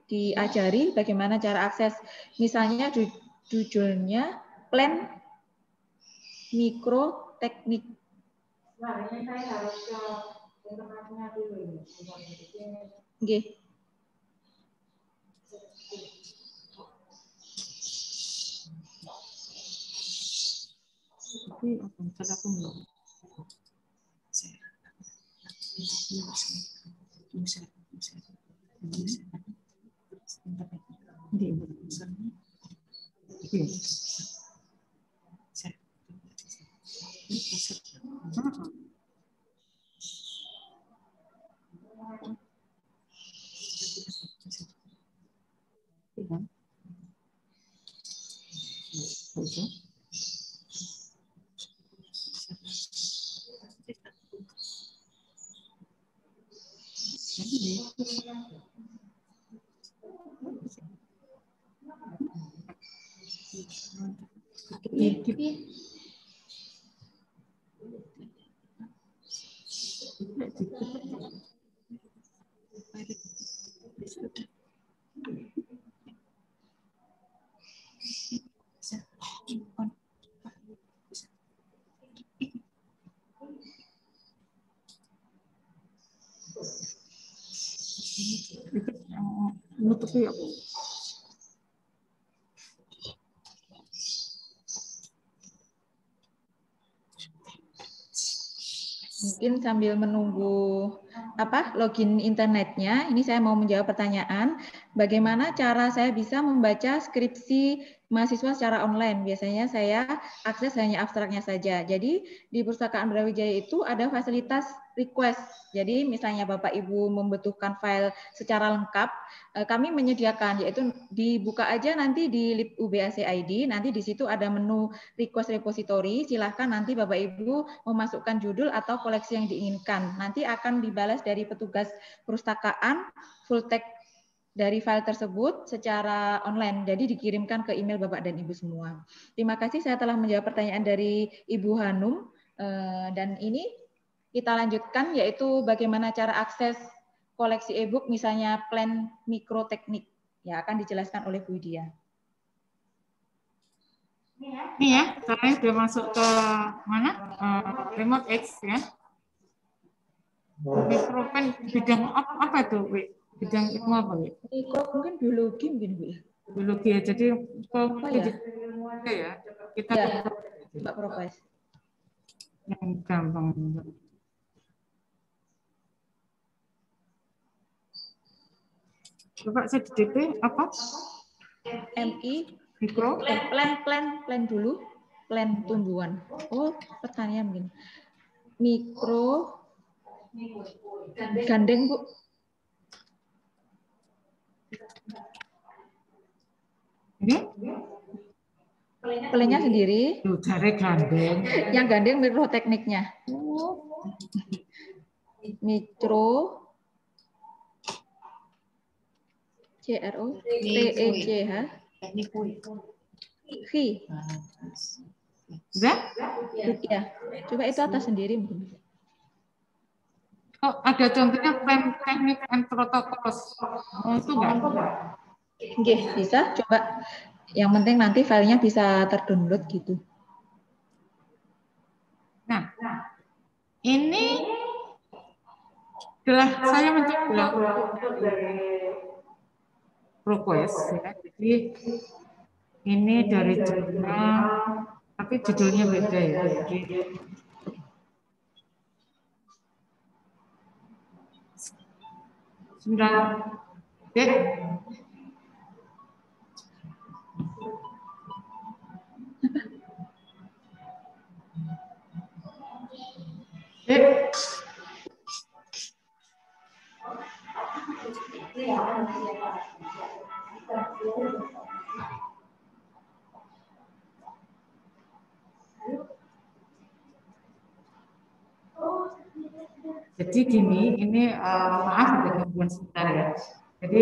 diajari bagaimana cara akses, misalnya judulnya plan mikroteknik. Nah, ini saya harus ke internetnya dulu. Nggih. Mungkin sambil menunggu login internetnya, ini saya mau menjawab pertanyaan, bagaimana cara saya bisa membaca skripsi mahasiswa secara online? Biasanya saya akses hanya abstraknya saja. Jadi di Perpustakaan Brawijaya itu ada fasilitas request. Jadi misalnya Bapak Ibu membutuhkan file secara lengkap, kami menyediakan, yaitu dibuka aja nanti di Lib UBAC ID, nanti di situ ada menu request repository, silahkan nanti Bapak Ibu memasukkan judul atau koleksi yang diinginkan. Nanti akan dibalas dari petugas perpustakaan full text dari file tersebut secara online, jadi dikirimkan ke email Bapak dan Ibu semua. Terima kasih, saya telah menjawab pertanyaan dari Ibu Hanum, dan ini kita lanjutkan, yaitu bagaimana cara akses koleksi e-book, misalnya plan mikroteknik, ya akan dijelaskan oleh Bu Widya. Ini ya, saya sudah masuk ke mana? Remote Access ya. Mikropen bidang apa tuh, Wi? Bidang ilmu apa, Wi? Mikro mungkin biologi mungkin, Bu. Biologi ya. Jadi ya. Kita ya, Mbak Profes. Yang gampang. Coba saya DP apa? MI Mikro. Plan dulu. Plan tumbuhan. Oh, pertanian mungkin. Mikro gandeng, Bu. Ini? Plannya sendiri. Cari gandeng. Yang gandeng mikrotekniknya. Mikro CRO TECH Hi. Sudah? Ya. Coba itu atas sendiri mungkin. Oh, ada contohnya plan teknik and protocols. Oh, itu enggak? Oke, bisa coba. Yang penting nanti filenya bisa terdownload gitu. Nah, ini adalah saya mencoba untuk dari ProQuest ya. Jadi ini dari jurnal, tapi judulnya beda ya. Jadi Jadi gini, ini maaf ada gangguan sebentar ya. Jadi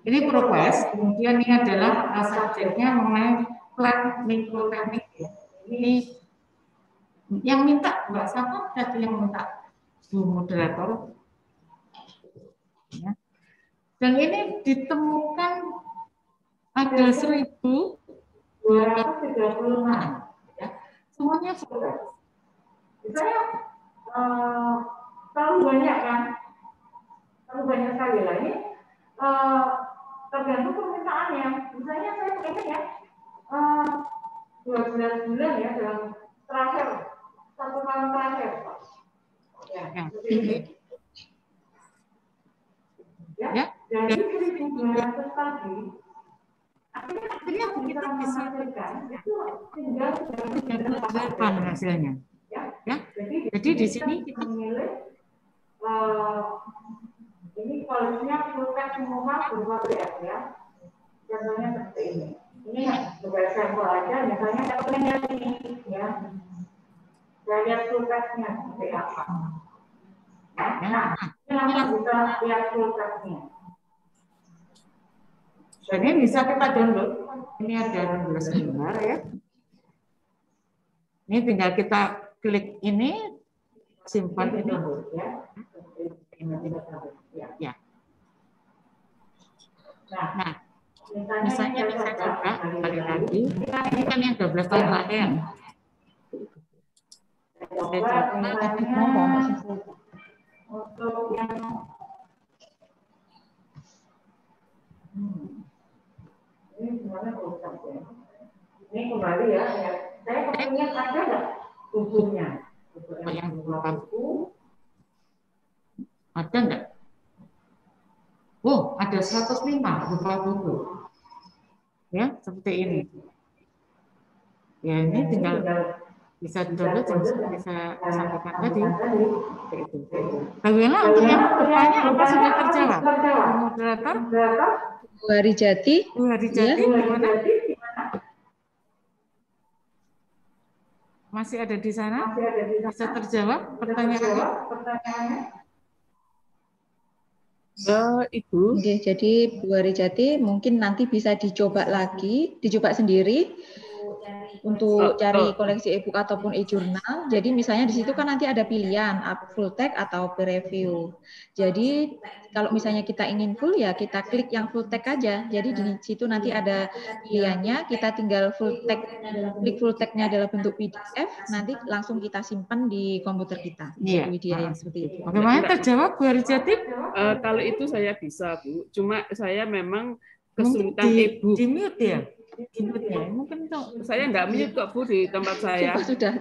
ini ProQuest, kemudian ini adalah subjeknya mengenai plan mikroteknik. Ini yang minta, Mbak siapa tadi yang minta? Bu moderator. Ya. Dan ini ditemukan ada 1.236. Ya. Semuanya ProQuest. Saya terlalu banyak kan? Terlalu banyak sekali lah ini. Tergantung permintaannya. Misalnya saya pengen ya 12 bulan ya dalam terakhir 1 tahun terakhir. Ya. Jadi 1.200 tadi akhirnya kita bisa itu tinggal 38 hasilnya. Ya. Jadi di sini kita memilih ini kualitasnya full text semua berupa PDF ya. Contohnya seperti ini. Ini sebagai sampel aja, misalnya contohnya ini ya. Saya lihat full textnya seperti apa. Nah, ini langsung bisa lihat full textnya. Dan ini bisa kita download. Ini ada 12 lembar ya. Ini tinggal kita klik ini, simpan ini ya. Ya. Nah, misalnya bisa coba kali lagi. Ini kan yang 12 tahun terakhir. Saya coba untuk yang ini semuanya rusak ya. Ini kembali ya. Saya pengen ada nggak bukunya? Yang buku ada nggak? Oh, ada 105 berupa buku. Ya, seperti ini. Ya, ini tinggal bisa download yang seperti saya sampaikan tadi. Bagaimana untuk yang bertanya apa sudah terjawab? Moderator? Bu Harijati. Bu Harijati, gimana? Masih ada di sana? Bisa terjawab pertanyaannya? Ibu. Oke, jadi Bu Harijati mungkin nanti bisa dicoba lagi, dicoba sendiri untuk cari koleksi e-book ataupun e-jurnal. Jadi misalnya di situ kan nanti ada pilihan full text atau peer review. Jadi kalau misalnya kita ingin full ya kita klik yang full text aja. Jadi di situ nanti ada pilihannya, kita tinggal full text, klik full text-nya dalam bentuk PDF, nanti langsung kita simpan di komputer kita. Iya. Media yang seperti itu. Bagaimana terjawab Bu Harijati? Kalau itu saya bisa Bu, cuma saya memang kesulitan e-book. Di mute ya? Ya, mungkin saya nggak mute kok Bu di tempat saya. Sudah.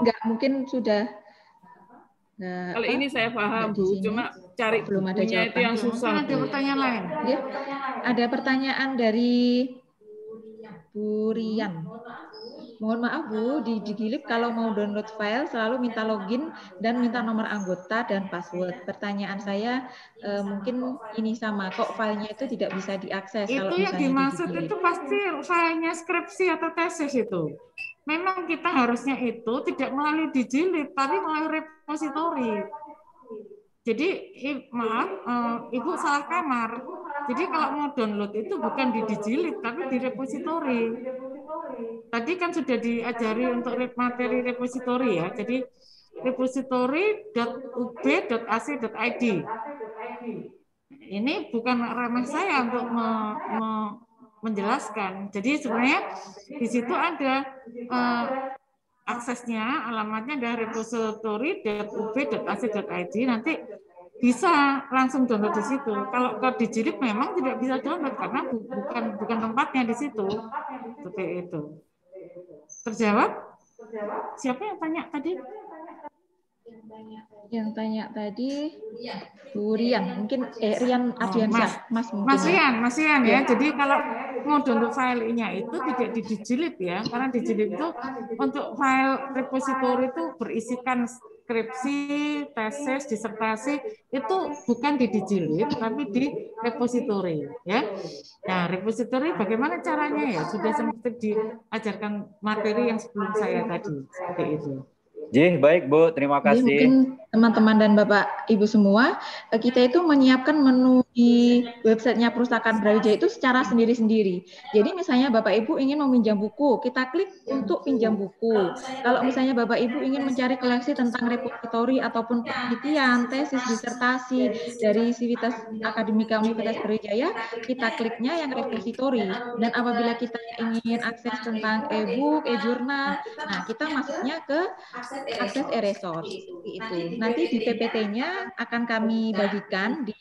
Enggak, mungkin sudah Kalau ini saya paham, Bu, cuma cari belum ada bukunya itu yang susah. Ada pertanyaan lain? Ya, ada pertanyaan dari Bu Rian. Mohon maaf Bu, di Digilib kalau mau download file selalu minta login dan minta nomor anggota dan password. Pertanyaan saya mungkin ini sama, kok filenya itu tidak bisa diakses Itu kalau yang misalnya dimaksud di itu pasti filenya skripsi atau tesis itu. Memang kita harusnya itu tidak melalui Digilib, tapi melalui repositori. Jadi maaf, Ibu salah kamar. Jadi kalau mau download itu bukan di Digilib, tapi di repositori. Tadi kan sudah diajari untuk materi repositori ya. Jadi repository.ub.ac.id. Ini bukan ranah saya untuk menjelaskan. Jadi sebenarnya di situ ada aksesnya, alamatnya adalah repository.ub.ac.id. Nanti bisa langsung download di situ. Kalau ke Digilib memang tidak bisa download karena bukan tempatnya di situ. Seperti itu. Terjawab? Siapa yang tanya tadi? Yang tanya tadi Bu Rian, mungkin Rian Ardiansyah, Mas mungkin. Mas Rian ya. Jadi kalau mau download filenya itu tidak di Digilib ya, karena Digilib itu untuk file repositori itu berisikan skripsi, tesis, disertasi itu bukan di Digilib tapi di repositori ya. Nah, repositori bagaimana caranya ya? Sudah sempat diajarkan materi yang sebelum saya tadi seperti itu. Baik Bu, terima kasih. Jadi mungkin teman-teman dan Bapak Ibu semua, kita itu menyiapkan menu di websitenya Perpustakaan Brawijaya itu secara sendiri-sendiri. Jadi misalnya Bapak Ibu ingin meminjam buku, kita klik untuk pinjam buku. Kalau misalnya Bapak Ibu ingin mencari koleksi tentang repositori ataupun penelitian, tesis, disertasi dari Sivitas Akademika Universitas Brawijaya, kita kliknya yang repositori. Dan apabila kita ingin akses tentang e-book, e-jurnal, nah kita masuknya ke akses e-resource itu. Nanti di PPT-nya akan kami bagikan di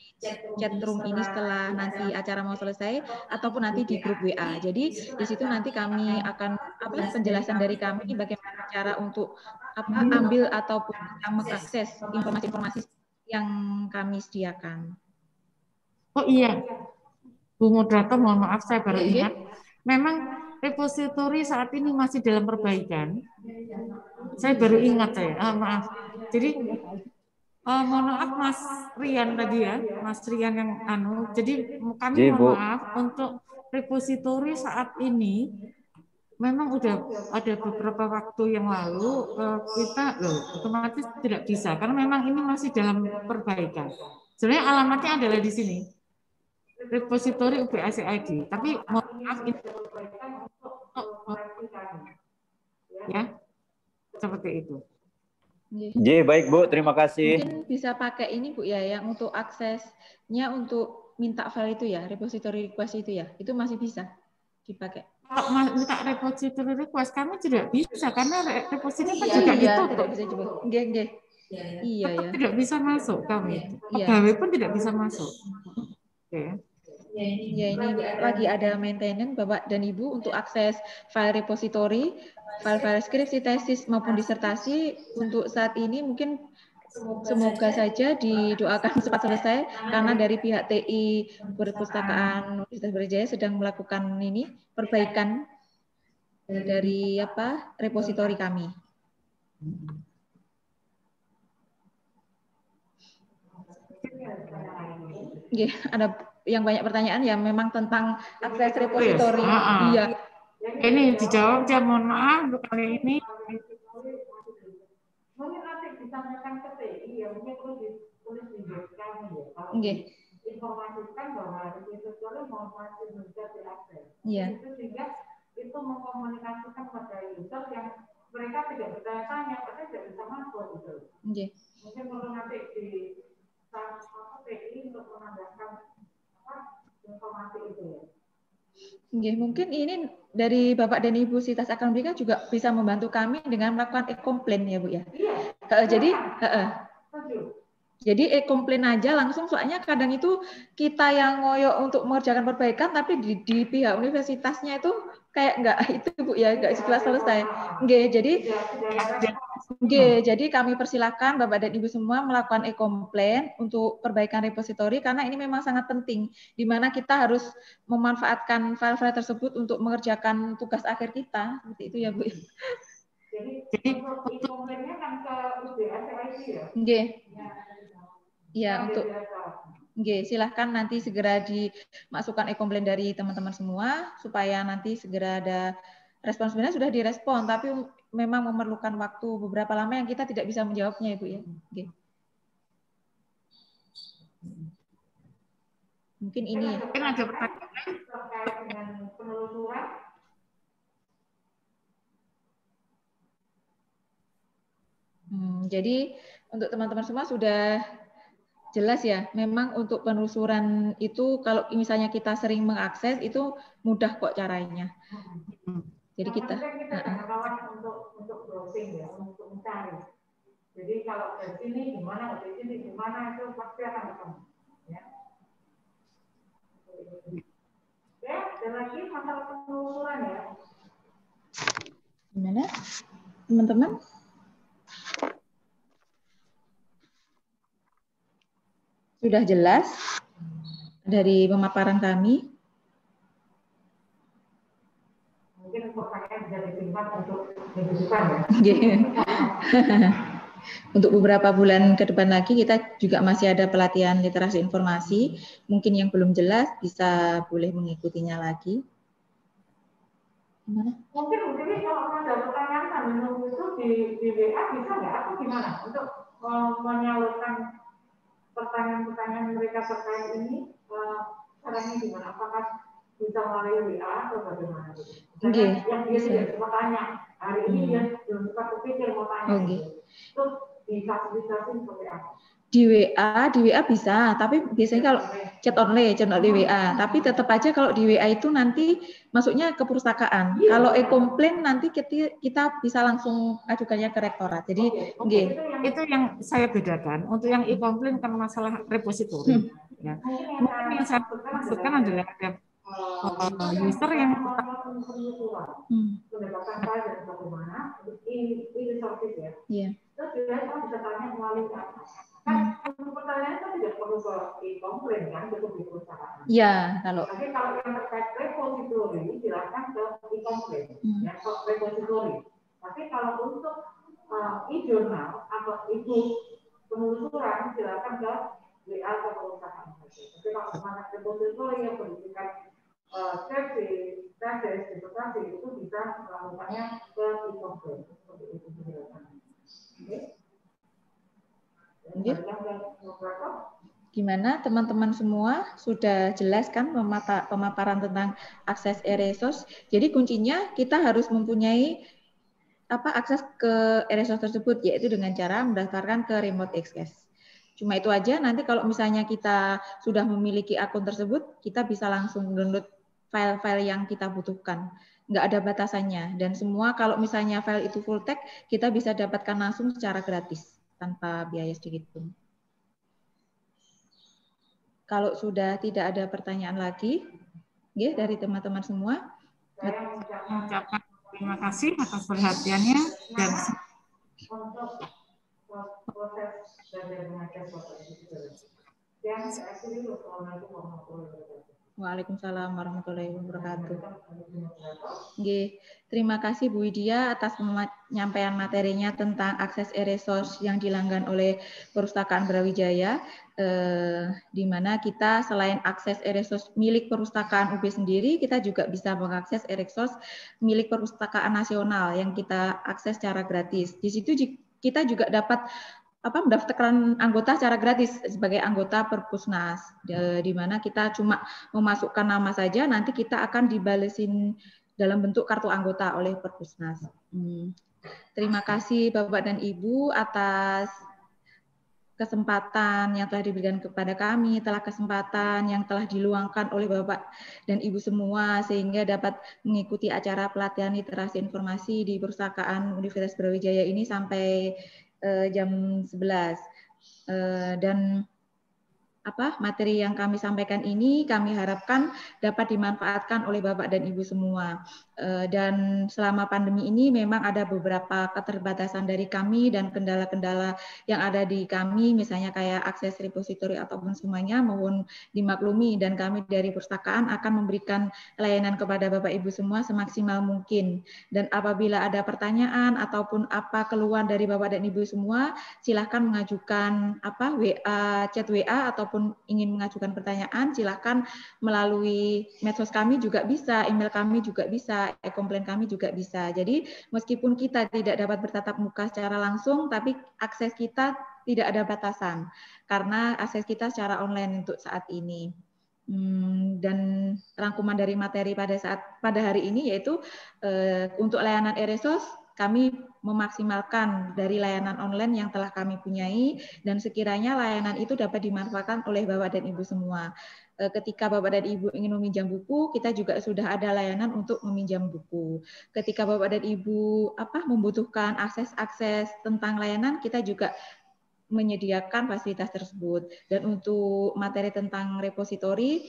chat room ini setelah nanti acara mau selesai ataupun nanti di grup WA. Jadi di situ nanti kami akan penjelasan dari kami bagaimana cara untuk ambil ataupun mengakses informasi-informasi yang kami sediakan. Oh iya, Bu Moderator, mohon maaf saya baru ingat. Memang repositori saat ini masih dalam perbaikan. Saya baru ingat maaf. Jadi mohon maaf Mas Rian tadi ya, Mas Rian yang Jadi kami mohon maaf untuk repositori saat ini memang udah ada beberapa waktu yang lalu kita otomatis tidak bisa karena memang ini masih dalam perbaikan. Sebenarnya alamatnya adalah di sini. Repositori UBACID, tapi mohon maaf ini ya seperti itu. Baik Bu, terima kasih. Mungkin bisa pakai ini Bu ya, yang untuk aksesnya untuk minta file itu ya, repository request itu ya, itu masih bisa dipakai. Kalau minta repository request kami tidak bisa karena repository kan juga ditutup. Tidak bisa juga. Iya ya. Tidak bisa masuk kami. Pegawai pun tidak bisa masuk. Oke. Ya, ini lagi ada maintenance Bapak dan Ibu untuk akses file repository, file-file skripsi, tesis maupun disertasi. Untuk saat ini mungkin semoga saja didoakan cepat selesai karena dari pihak TI Perpustakaan Universitas Brawijaya sedang melakukan ini perbaikan dari repository kami. Ada yang banyak pertanyaan ya memang tentang akses repositori. Iya. Ini dijawab ya, mohon maaf untuk kali ini. Mungkin nanti disampaikan ke TI ya, mungkin perlu ditulis di kami ya. Kalau informasikan bahwa repositori mau masih bisa diakses. Iya. Itu sehingga itu mengkomunikasikan pada user yang mereka tidak bertanya-tanya, padahal tidak bisa masuk gitu. Mungkin perlu nanti di TI untuk menambahkan informasi itu ya. Mungkin ini dari Bapak dan Ibu Sivitas Akademika juga bisa membantu kami dengan melakukan e-komplain ya Bu ya. Jadi e-komplain aja langsung, soalnya kadang itu kita yang ngoyo untuk mengerjakan perbaikan tapi di pihak universitasnya itu kayak enggak itu Bu ya, enggak sekelas selesai. Jadi kami persilakan Bapak dan Ibu semua melakukan e-komplain untuk perbaikan repositori karena ini memang sangat penting di mana kita harus memanfaatkan file-file tersebut untuk mengerjakan tugas akhir kita. Seperti itu ya Bu. Jadi e-komplainnya kan ke UDSIC ya? Ya, untuk silahkan nanti segera dimasukkan e-komplain dari teman-teman semua supaya nanti segera ada respon. Sebenarnya sudah direspon, tapi memang memerlukan waktu beberapa lama yang kita tidak bisa menjawabnya, Ibu ya. Mungkin ini. Mungkin ada pertanyaan terkait dengan penelusuran. Jadi untuk teman-teman semua sudah jelas ya, memang untuk penelusuran itu kalau misalnya kita sering mengakses itu mudah kok caranya. Jadi kita untuk browsing ya, untuk mencari. Jadi kalau dari sini gimana, dari sini gimana itu pasti akan ketemu. Ya. Oke, dan lagi masalah penelusuran ya. Gimana, teman-teman? Sudah jelas dari pemaparan kami. Mungkin pertanyaan bisa disingkat untuk minggu depan ya. Untuk beberapa bulan ke depan lagi kita juga masih ada pelatihan literasi informasi. Mungkin yang belum jelas bisa boleh mengikutinya lagi. Gimana? Mungkin kalau ada pertanyaan itu di WA bisa nggak atau gimana untuk menyalurkan pertanyaan-pertanyaan mereka terkait ini, caranya gimana? Apakah bisa melalui WA atau bagaimana? Yang dia tidak sempat tanya, hari ini dia belum sempat berpikir mau tanya. Itu difasilitasi seperti apa? Di WA bisa, tapi biasanya kalau chat online WA, tapi tetap aja kalau di WA itu nanti masuknya ke perpustakaan. Kalau e-komplain nanti kita bisa langsung ajukannya ke rektorat. Jadi, itu yang saya bedakan. Untuk yang e-komplain kan masalah repositori. Ya. Mungkin yang saya maksudkan adalah ada user yang mendapatkan file dari bagaimana ini service ya. Terus dia bisa tanya melalui apa? Kan pertanyaan kan tidak perlu ke e-komplain kan, cukup di perusahaan. Iya, kalau. Tapi kalau yang terkait repositori silakan ke e-komplain, ya ke repositori. Tapi kalau untuk e-jurnal atau penelusuran silakan ke WA atau perusahaan. Tapi kalau semangat repositori yang berdasarkan tesis, disertasi itu bisa melakukannya ke e-komplain. Seperti itu silakan. Oke. Gimana teman-teman semua sudah jelas kan pemaparan tentang akses e-resource. Jadi kuncinya kita harus mempunyai akses ke e-resource tersebut, yaitu dengan cara mendaftarkan ke remote access. Cuma itu aja, nanti kalau misalnya kita sudah memiliki akun tersebut, kita bisa langsung download file-file yang kita butuhkan. Nggak ada batasannya, dan semua kalau misalnya file itu full text, kita bisa dapatkan langsung secara gratis, tanpa biaya sedikit pun. Kalau sudah tidak ada pertanyaan lagi, ya, dari teman-teman semua. Saya mengucapkan terima kasih atas perhatiannya dan untuk proses belajar mengajar Bapak Ibu. Yang saya akhiri, wassalamualaikum warahmatullahi wabarakatuh. Waalaikumsalam warahmatullahi wabarakatuh. Terima kasih Bu Widya atas penyampaian materinya tentang akses e-resource yang dilanggan oleh Perpustakaan Brawijaya, di mana kita selain akses e-resource milik Perpustakaan UB sendiri, kita juga bisa mengakses e-resource milik Perpustakaan Nasional yang kita akses secara gratis. Di situ kita juga dapat mendaftarkan anggota secara gratis sebagai anggota Perpusnas, di mana kita cuma memasukkan nama saja, nanti kita akan dibalesin dalam bentuk kartu anggota oleh Perpusnas. Terima kasih Bapak dan Ibu atas kesempatan yang telah diberikan kepada kami, kesempatan yang telah diluangkan oleh Bapak dan Ibu semua, sehingga dapat mengikuti acara pelatihan literasi informasi di Perpustakaan Universitas Brawijaya ini sampai jam 11. Dan materi yang kami sampaikan ini kami harapkan dapat dimanfaatkan oleh Bapak dan Ibu semua. Dan selama pandemi ini memang ada beberapa keterbatasan dari kami dan kendala-kendala yang ada di kami, misalnya kayak akses repositori ataupun semuanya, mohon dimaklumi, dan kami dari perpustakaan akan memberikan layanan kepada Bapak Ibu semua semaksimal mungkin. Dan apabila ada pertanyaan ataupun apa keluhan dari Bapak dan Ibu semua, silahkan mengajukan WA, chat WA, ataupun ingin mengajukan pertanyaan, silahkan melalui medsos kami juga bisa, email kami juga bisa, e-komplain kami juga bisa. Jadi meskipun kita tidak dapat bertatap muka secara langsung, tapi akses kita tidak ada batasan karena akses kita secara online untuk saat ini. Dan rangkuman dari materi pada hari ini yaitu untuk layanan e-resource kami memaksimalkan dari layanan online yang telah kami punyai, dan sekiranya layanan itu dapat dimanfaatkan oleh Bapak dan Ibu semua. Ketika Bapak dan Ibu ingin meminjam buku, kita juga sudah ada layanan untuk meminjam buku. Ketika Bapak dan Ibu membutuhkan akses-akses tentang layanan, kita juga menyediakan fasilitas tersebut. Dan untuk materi tentang repositori,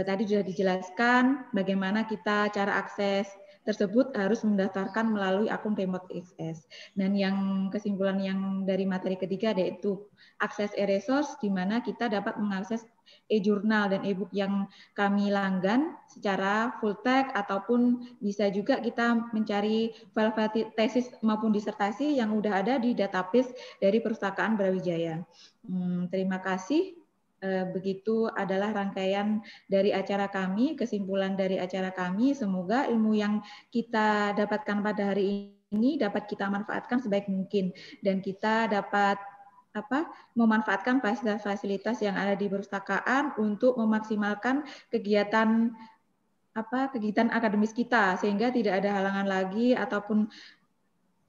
tadi sudah dijelaskan bagaimana kita cara akses tersebut harus mendaftarkan melalui akun Remote Access. Dan yang kesimpulan yang dari materi ketiga yaitu akses e-resource, di mana kita dapat mengakses e-jurnal dan e-book yang kami langgan secara full text, ataupun bisa juga kita mencari file tesis maupun disertasi yang udah ada di database dari Perpustakaan Brawijaya. Terima kasih. Begitu adalah rangkaian dari acara kami, kesimpulan dari acara kami. Semoga ilmu yang kita dapatkan pada hari ini dapat kita manfaatkan sebaik mungkin, dan kita dapat memanfaatkan fasilitas-fasilitas yang ada di perpustakaan untuk memaksimalkan kegiatan akademis kita, sehingga tidak ada halangan lagi ataupun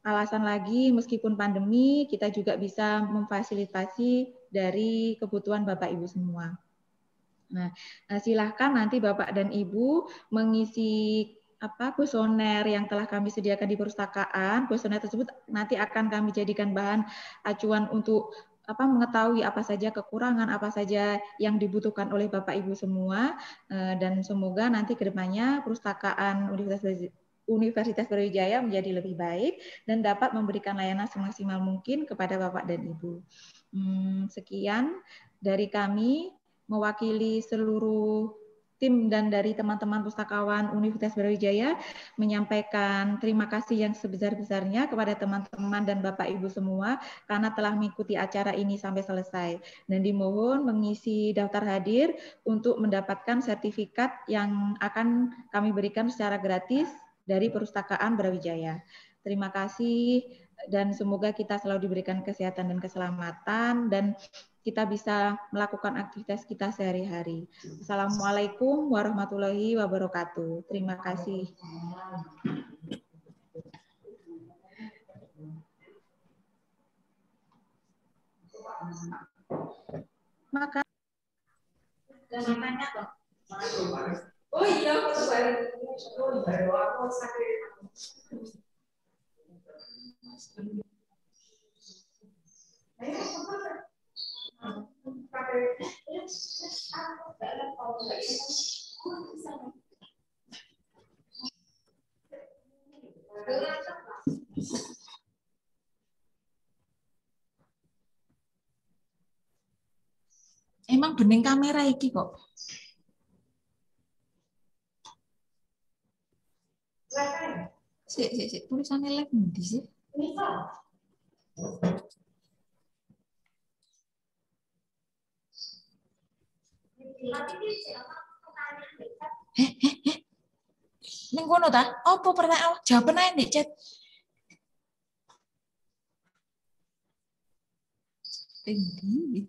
alasan lagi, meskipun pandemi, kita juga bisa memfasilitasi dari kebutuhan Bapak Ibu semua. Nah, silahkan nanti Bapak dan Ibu mengisi kuesioner yang telah kami sediakan di perpustakaan. Kuesioner tersebut nanti akan kami jadikan bahan acuan untuk mengetahui apa saja kekurangan, apa saja yang dibutuhkan oleh Bapak Ibu semua, dan semoga nanti ke depannya perpustakaan Universitas Brawijaya menjadi lebih baik dan dapat memberikan layanan semaksimal mungkin kepada Bapak dan Ibu. Sekian dari kami, mewakili seluruh tim dan dari teman-teman pustakawan Universitas Brawijaya, menyampaikan terima kasih yang sebesar-besarnya kepada teman-teman dan Bapak Ibu semua karena telah mengikuti acara ini sampai selesai. Dan dimohon mengisi daftar hadir untuk mendapatkan sertifikat yang akan kami berikan secara gratis dari Perpustakaan Brawijaya. Terima kasih, dan semoga kita selalu diberikan kesehatan dan keselamatan, dan kita bisa melakukan aktivitas kita sehari-hari. Assalamualaikum warahmatullahi wabarakatuh. Terima kasih. Maka oh iya, emang bening kamera iki kok. Sik, tulisannya live ndi sih? Ning kono ta? Apa pertanyaan? Jawaban ae nek chat. Tinggi.